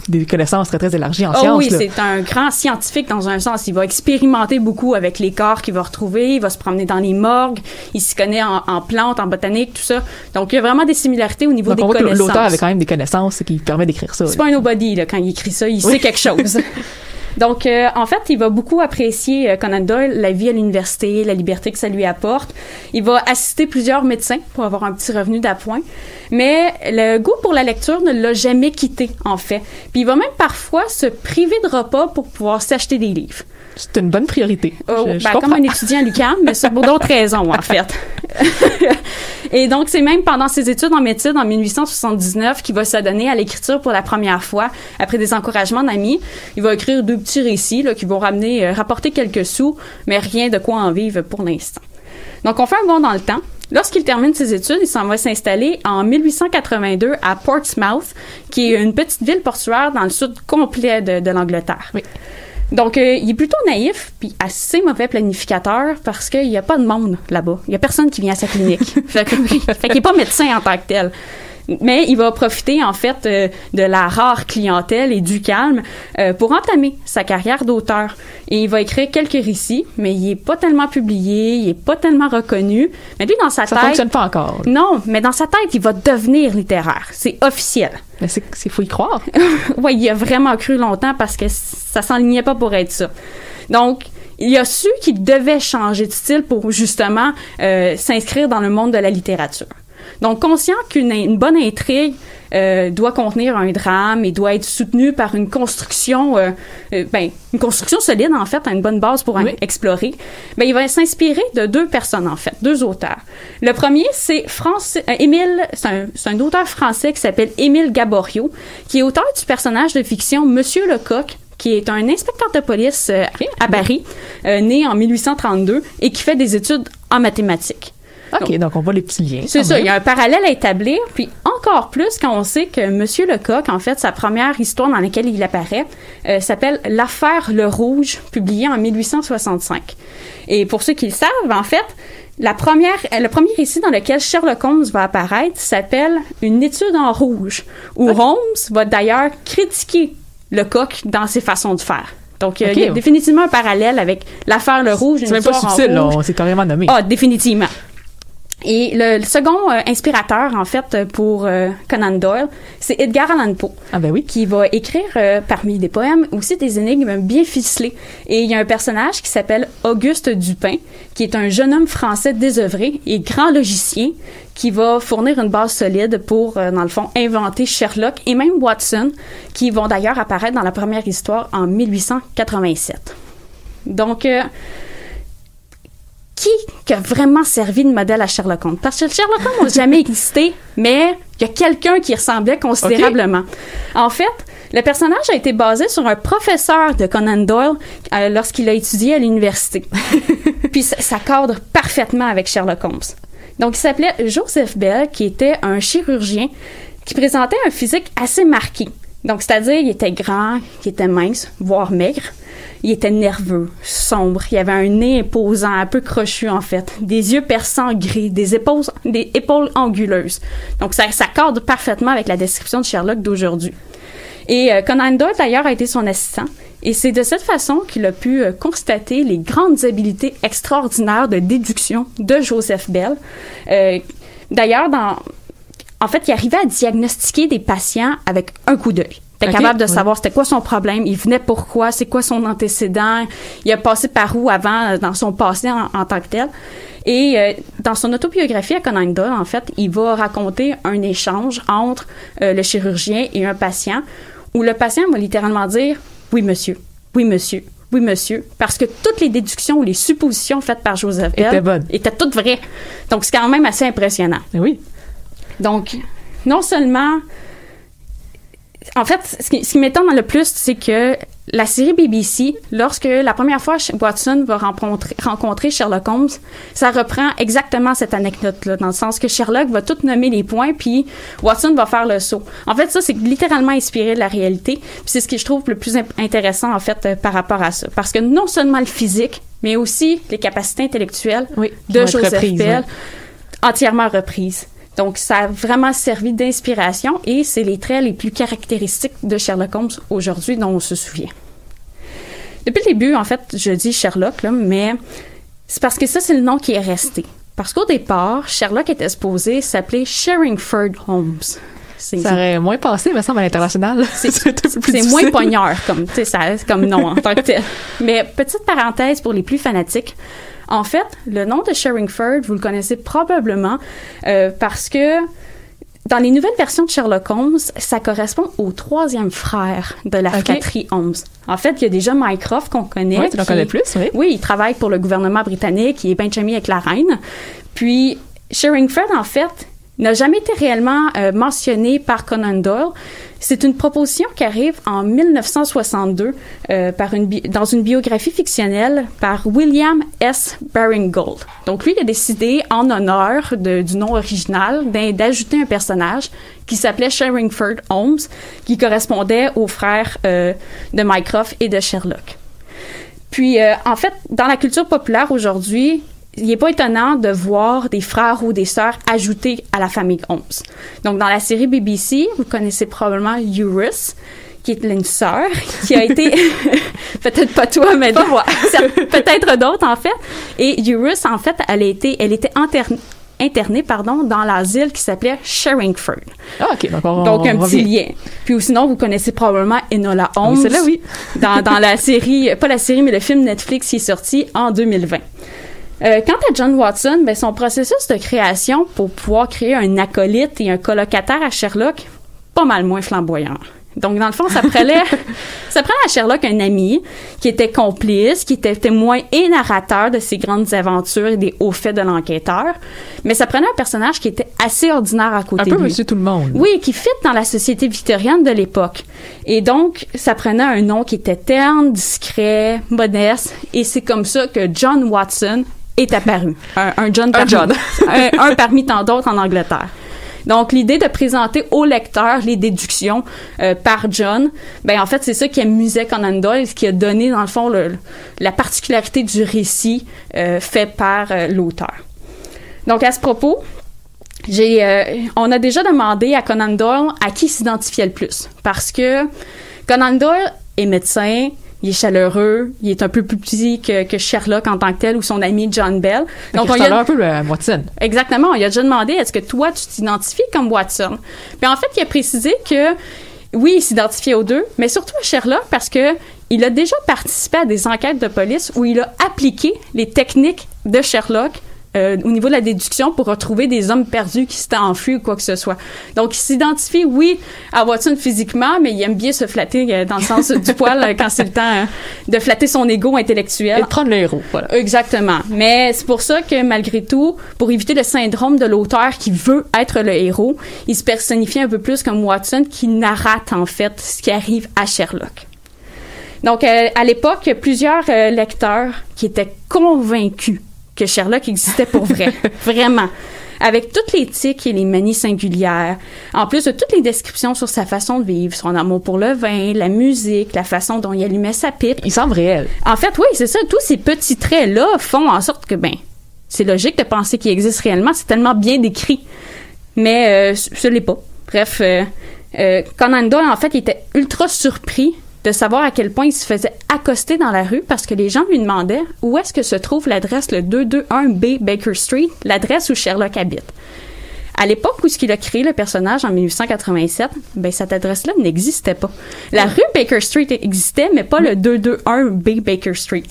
des connaissances très, très élargies en sciences. Oui, là. C'est un grand scientifique dans un sens. Il va expérimenter beaucoup avec les corps qu'il va retrouver. Il va se promener dans les morgues. Il s'y connaît en plantes, en botanique, tout ça. Donc, il y a vraiment des similarités au niveau des connaissances. L'auteur avait quand même des connaissances qui permettent d'écrire ça. C'est pas un nobody, là, quand il écrit ça. Il sait quelque chose. Donc, en fait, il va beaucoup apprécier, Conan Doyle, la vie à l'université, la liberté que ça lui apporte. Il va assister plusieurs médecins pour avoir un petit revenu d'appoint. Mais le goût pour la lecture ne l'a jamais quitté, en fait. Puis il va même parfois se priver de repas pour pouvoir s'acheter des livres. C'est une bonne priorité. Comme un étudiant à l'UQAM, mais c'est pour d'autres raisons, en fait. Et donc, c'est même pendant ses études en médecine, en 1879, qu'il va s'adonner à l'écriture pour la première fois, après des encouragements d'amis. Il va écrire 2 petits récits là, qui vont rapporter quelques sous, mais rien de quoi en vivre pour l'instant. Donc, on fait un bond dans le temps. Lorsqu'il termine ses études, il s'en va s'installer en 1882 à Portsmouth, qui est une petite ville portuaire dans le sud complet de l'Angleterre. Oui. Donc, il est plutôt naïf, puis assez mauvais planificateur, parce qu'il n'y a pas de monde là-bas. Il n'y a personne qui vient à sa clinique. fait qu'il n'est pas médecin en tant que tel. Mais il va profiter, en fait, de la rare clientèle et du calme pour entamer sa carrière d'auteur. Et il va écrire quelques récits, mais il n'est pas tellement publié, il n'est pas tellement reconnu. Mais lui, dans sa tête... Ça fonctionne pas encore. Non, mais dans sa tête, il va devenir littéraire. C'est officiel. Mais faut y croire. Oui, il a vraiment cru longtemps parce que ça s'enlignait pas pour être ça. Donc, il a su qu'il devait changer de style pour, justement, s'inscrire dans le monde de la littérature. Donc, conscient qu'une bonne intrigue doit contenir un drame et doit être soutenue par une construction, une construction solide, en fait, une bonne base pour explorer, ben, il va s'inspirer de 2 personnes, en fait, 2 auteurs. Le premier, c'est c'est un auteur français qui s'appelle Émile Gaboriau, qui est auteur du personnage de fiction Monsieur Lecoq, qui est un inspecteur de police à Paris, né en 1832 et qui fait des études en mathématiques. OK, donc on voit les petits liens. C'est ça, il y a un parallèle à établir, puis encore plus quand on sait que Monsieur Lecoq, en fait, sa première histoire dans laquelle il apparaît s'appelle « L'affaire Le Rouge », publiée en 1865. Et pour ceux qui le savent, en fait, le premier récit dans lequel Sherlock Holmes va apparaître s'appelle « Une étude en rouge », où Holmes va d'ailleurs critiquer Lecoq dans ses façons de faire. Donc, il y a définitivement un parallèle avec l'affaire Le Rouge. C'est même pas subtil, là, on s'est carrément nommé. Ah, définitivement. Et le second inspirateur, en fait, pour Conan Doyle, c'est Edgar Allan Poe. Ah ben oui. Qui va écrire parmi des poèmes aussi des énigmes bien ficelées. Et il y a un personnage qui s'appelle Auguste Dupin, qui est un jeune homme français désœuvré et grand logicien, qui va fournir une base solide pour, dans le fond, inventer Sherlock et même Watson, qui vont d'ailleurs apparaître dans la première histoire en 1887. Donc, qui a vraiment servi de modèle à Sherlock Holmes? Parce que Sherlock Holmes n'a jamais existé, mais il y a quelqu'un qui ressemblait considérablement. En fait, le personnage a été basé sur un professeur de Conan Doyle lorsqu'il a étudié à l'université. Puis ça cadre parfaitement avec Sherlock Holmes. Donc, il s'appelait Joseph Bell, qui était un chirurgien qui présentait un physique assez marqué. Donc, c'est-à-dire, il était grand, il était mince, voire maigre. Il était nerveux, sombre. Il avait un nez imposant, un peu crochu, en fait. Des yeux perçants gris, des épaules anguleuses. Donc, ça cadre parfaitement avec la description de Sherlock d'aujourd'hui. Et Conan Doyle, d'ailleurs, a été son assistant. Et c'est de cette façon qu'il a pu constater les grandes habiletés extraordinaires de déduction de Joseph Bell. D'ailleurs, en fait, il arrivait à diagnostiquer des patients avec un coup d'œil. Il était capable de savoir c'était quoi son problème, il venait pourquoi, c'est quoi son antécédent, il a passé par où avant dans son passé en tant que tel. Et dans son autobiographie à Conan Doyle, en fait, il va raconter un échange entre le chirurgien et un patient où le patient va littéralement dire « Oui, monsieur. Oui, monsieur. Oui, monsieur. » Parce que toutes les déductions ou les suppositions faites par Joseph Bell étaient toutes vraies. Donc, c'est quand même assez impressionnant. Et oui. Donc, non seulement... En fait, ce qui m'étonne le plus, c'est que la série BBC, lorsque la première fois Watson va rencontrer Sherlock Holmes, ça reprend exactement cette anecdote-là, dans le sens que Sherlock va tout nommer les points, puis Watson va faire le saut. En fait, ça, c'est littéralement inspiré de la réalité, puis c'est ce que je trouve le plus intéressant, en fait, par rapport à ça. Parce que non seulement le physique, mais aussi les capacités intellectuelles de Joseph Bell, entièrement reprises. Donc, ça a vraiment servi d'inspiration et c'est les traits les plus caractéristiques de Sherlock Holmes aujourd'hui dont on se souvient. Depuis le début, en fait, je dis Sherlock, là, mais c'est parce que ça, c'est le nom qui est resté. Parce qu'au départ, Sherlock était supposé s'appeler Sherringford Holmes. Ça aurait moins passé, me semble, à l'international. C'est moins poignard comme nom en tant que tel. Mais petite parenthèse pour les plus fanatiques. En fait, le nom de Sherringford, vous le connaissez probablement parce que dans les nouvelles versions de Sherlock Holmes, ça correspond au 3e frère de la fratrie Holmes. En fait, il y a déjà Mycroft qu'on connaît. Oui, tu l'en connais plus, oui. Oui, il travaille pour le gouvernement britannique, il est bien chummy avec la reine. Puis, Sherringford, en fait, n'a jamais été réellement mentionné par Conan Doyle. C'est une proposition qui arrive en 1962 dans une biographie fictionnelle par William S. Baring-Gould. Donc lui, il a décidé, en honneur du nom original, d'ajouter un personnage qui s'appelait Sherringford Holmes, qui correspondait aux frères de Mycroft et de Sherlock. Puis, en fait, dans la culture populaire aujourd'hui, il n'est pas étonnant de voir des frères ou des sœurs ajoutés à la famille Holmes. Donc, dans la série BBC, vous connaissez probablement Eurus, qui est une sœur, qui a été... peut-être pas toi, mais pas moi. Peut-être d'autres, en fait. Et Eurus, en fait, elle était internée dans l'asile qui s'appelait Sherringford. Ah, OK. Donc un petit lien. Puis sinon, vous connaissez probablement Enola Holmes. C'est là, oui. dans la série, pas la série, mais le film Netflix qui est sorti en 2020. Quant à John Watson, ben, son processus de création pour pouvoir créer un acolyte et un colocataire à Sherlock, pas mal moins flamboyant. Donc, dans le fond, ça prenait à Sherlock un ami qui était complice, qui était témoin et narrateur de ses grandes aventures et des hauts faits de l'enquêteur. Mais ça prenait un personnage qui était assez ordinaire à côté de lui. Un peu Monsieur Tout-le-Monde. Oui, qui fit dans la société victorienne de l'époque. Et donc, ça prenait un nom qui était terne, discret, modeste. Et c'est comme ça que John Watson est apparu. Un John parmi tant d'autres en Angleterre. Donc, l'idée de présenter au lecteur les déductions par John, ben en fait, c'est ça qui amusait Conan Doyle, ce qui a donné, dans le fond, la particularité du récit fait par l'auteur. Donc, à ce propos, on a déjà demandé à Conan Doyle à qui s'identifiait le plus. Parce que Conan Doyle est médecin, il est chaleureux, il est un peu plus petit que Sherlock en tant que tel ou son ami John Bell. Donc, on a un peu Watson. Exactement. On lui a déjà demandé, est-ce que toi, tu t'identifies comme Watson? Puis en fait, il a précisé que, oui, il s'identifiait aux deux, mais surtout à Sherlock parce que il a déjà participé à des enquêtes de police où il a appliqué les techniques de Sherlock au niveau de la déduction pour retrouver des hommes perdus qui s'étaient enfuis ou quoi que ce soit. Donc, il s'identifie, oui, à Watson physiquement, mais il aime bien se flatter dans le sens du poil quand c'est le temps de flatter son ego intellectuel. Et de prendre le héros, voilà. Exactement. Mais c'est pour ça que, malgré tout, pour éviter le syndrome de l'auteur qui veut être le héros, il se personnifie un peu plus comme Watson qui narrate, en fait, ce qui arrive à Sherlock. Donc, à l'époque, il y a plusieurs lecteurs qui étaient convaincus que Sherlock existait pour vrai. Vraiment. Avec toutes les tics et les manies singulières, en plus de toutes les descriptions sur sa façon de vivre, son amour pour le vin, la musique, la façon dont il allumait sa pipe. Il semble réel. En fait, oui, c'est ça. Tous ces petits traits-là font en sorte que, c'est logique de penser qu'il existe réellement. C'est tellement bien décrit. Mais ce l'est pas. Bref, Conan Doyle, en fait, il était ultra surpris de savoir à quel point il se faisait accoster dans la rue parce que les gens lui demandaient où est-ce que se trouve l'adresse le 221B Baker Street, l'adresse où Sherlock habite. À l'époque où il a créé le personnage en 1887, cette adresse-là n'existait pas. La rue Baker Street existait, mais pas le 221B Baker Street.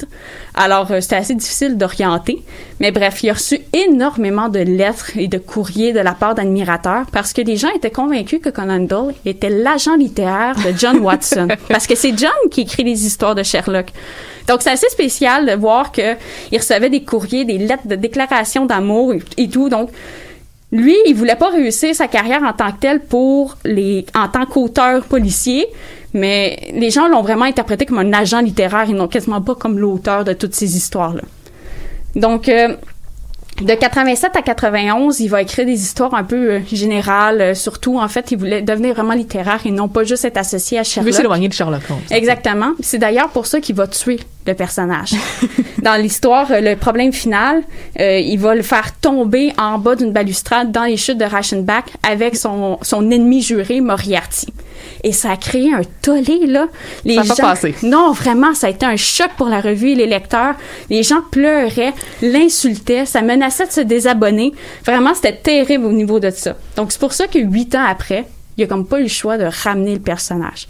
Alors, c'était assez difficile d'orienter. Mais bref, il a reçu énormément de lettres et de courriers de la part d'admirateurs parce que les gens étaient convaincus que Conan Doyle était l'agent littéraire de John Watson. Parce que c'est John qui écrit les histoires de Sherlock. Donc, c'est assez spécial de voir qu'il recevait des courriers, des lettres de déclaration d'amour et tout. Donc, lui, il voulait pas réussir sa carrière en tant que telle en tant qu'auteur policier, mais les gens l'ont vraiment interprété comme un agent littéraire et non quasiment pas comme l'auteur de toutes ces histoires-là. Donc, de 87 à 91, il va écrire des histoires un peu générales. Surtout, en fait, il voulait devenir vraiment littéraire et non pas juste être associé à Sherlock. Il veut s'éloigner de Sherlock Holmes. Exactement. C'est d'ailleurs pour ça qu'il va tuer le personnage. Dans l'histoire, le problème final, il va le faire tomber en bas d'une balustrade dans les chutes de Reichenbach avec son ennemi juré, Moriarty. Et ça a créé un tollé, là. Les ça n'a pas passé. Non, vraiment, ça a été un choc pour la revue et les lecteurs. Les gens pleuraient, l'insultaient, ça menaçait de se désabonner. Vraiment, c'était terrible au niveau de ça. Donc, c'est pour ça que 8 ans après, il a comme pas eu le choix de ramener le personnage.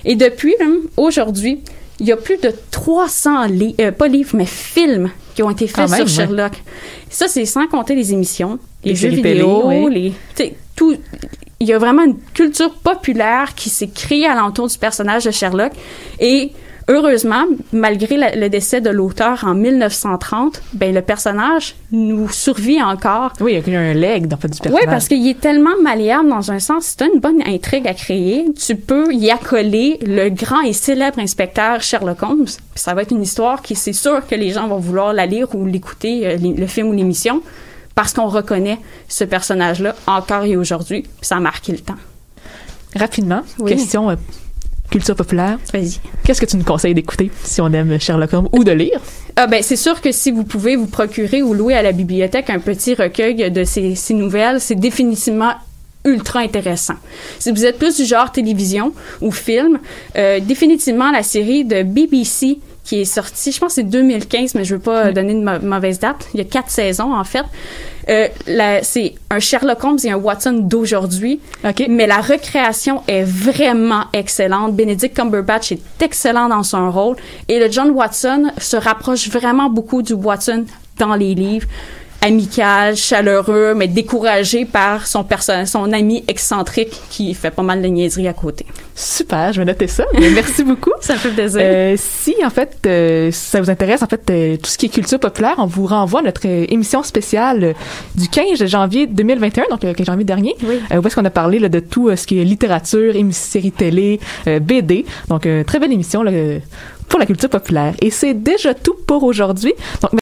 Et depuis, aujourd'hui, il y a plus de 300 pas livres, mais films qui ont été faits sur Sherlock. Ouais. Ça, c'est sans compter les émissions, les jeux vidéo, tout. Il y a vraiment une culture populaire qui s'est créée alentour du personnage de Sherlock. Et heureusement, malgré le décès de l'auteur en 1930, le personnage nous survit encore. Oui, il y a un leg dans le fait du personnage. Oui, parce qu'il est tellement malléable dans un sens. Si tu as une bonne intrigue à créer, tu peux y accoler le grand et célèbre inspecteur Sherlock Holmes. Ça va être une histoire qui, c'est sûr que les gens vont vouloir la lire ou l'écouter, le film ou l'émission, parce qu'on reconnaît ce personnage-là encore et aujourd'hui. Puis ça a marqué le temps. Rapidement, question culture populaire. Vas-y. Qu'est-ce que tu nous conseilles d'écouter si on aime Sherlock Holmes ou de lire? C'est sûr que si vous pouvez vous procurer ou louer à la bibliothèque un petit recueil de ces nouvelles, c'est définitivement ultra intéressant. Si vous êtes plus du genre télévision ou film, définitivement la série de BBC qui est sortie, je pense que c'est 2015, mais je veux pas donner de mauvaise date. Il y a 4 saisons, en fait. C'est un Sherlock Holmes et un Watson d'aujourd'hui. Okay. Mais la recréation est vraiment excellente. Benedict Cumberbatch est excellent dans son rôle. Et le John Watson se rapproche vraiment beaucoup du Watson dans les livres, amical, chaleureux, mais découragé par son ami excentrique qui fait pas mal de niaiseries à côté. Super, je vais noter ça. Merci beaucoup. Ça me fait plaisir. Si, en fait, ça vous intéresse, en fait, tout ce qui est culture populaire, on vous renvoie à notre émission spéciale du 15 janvier 2021, donc le 15 janvier dernier, où est-ce qu'on a parlé là, de tout ce qui est littérature, séries télé, BD. Donc, très belle émission là, pour la culture populaire. Et c'est déjà tout pour aujourd'hui. Donc,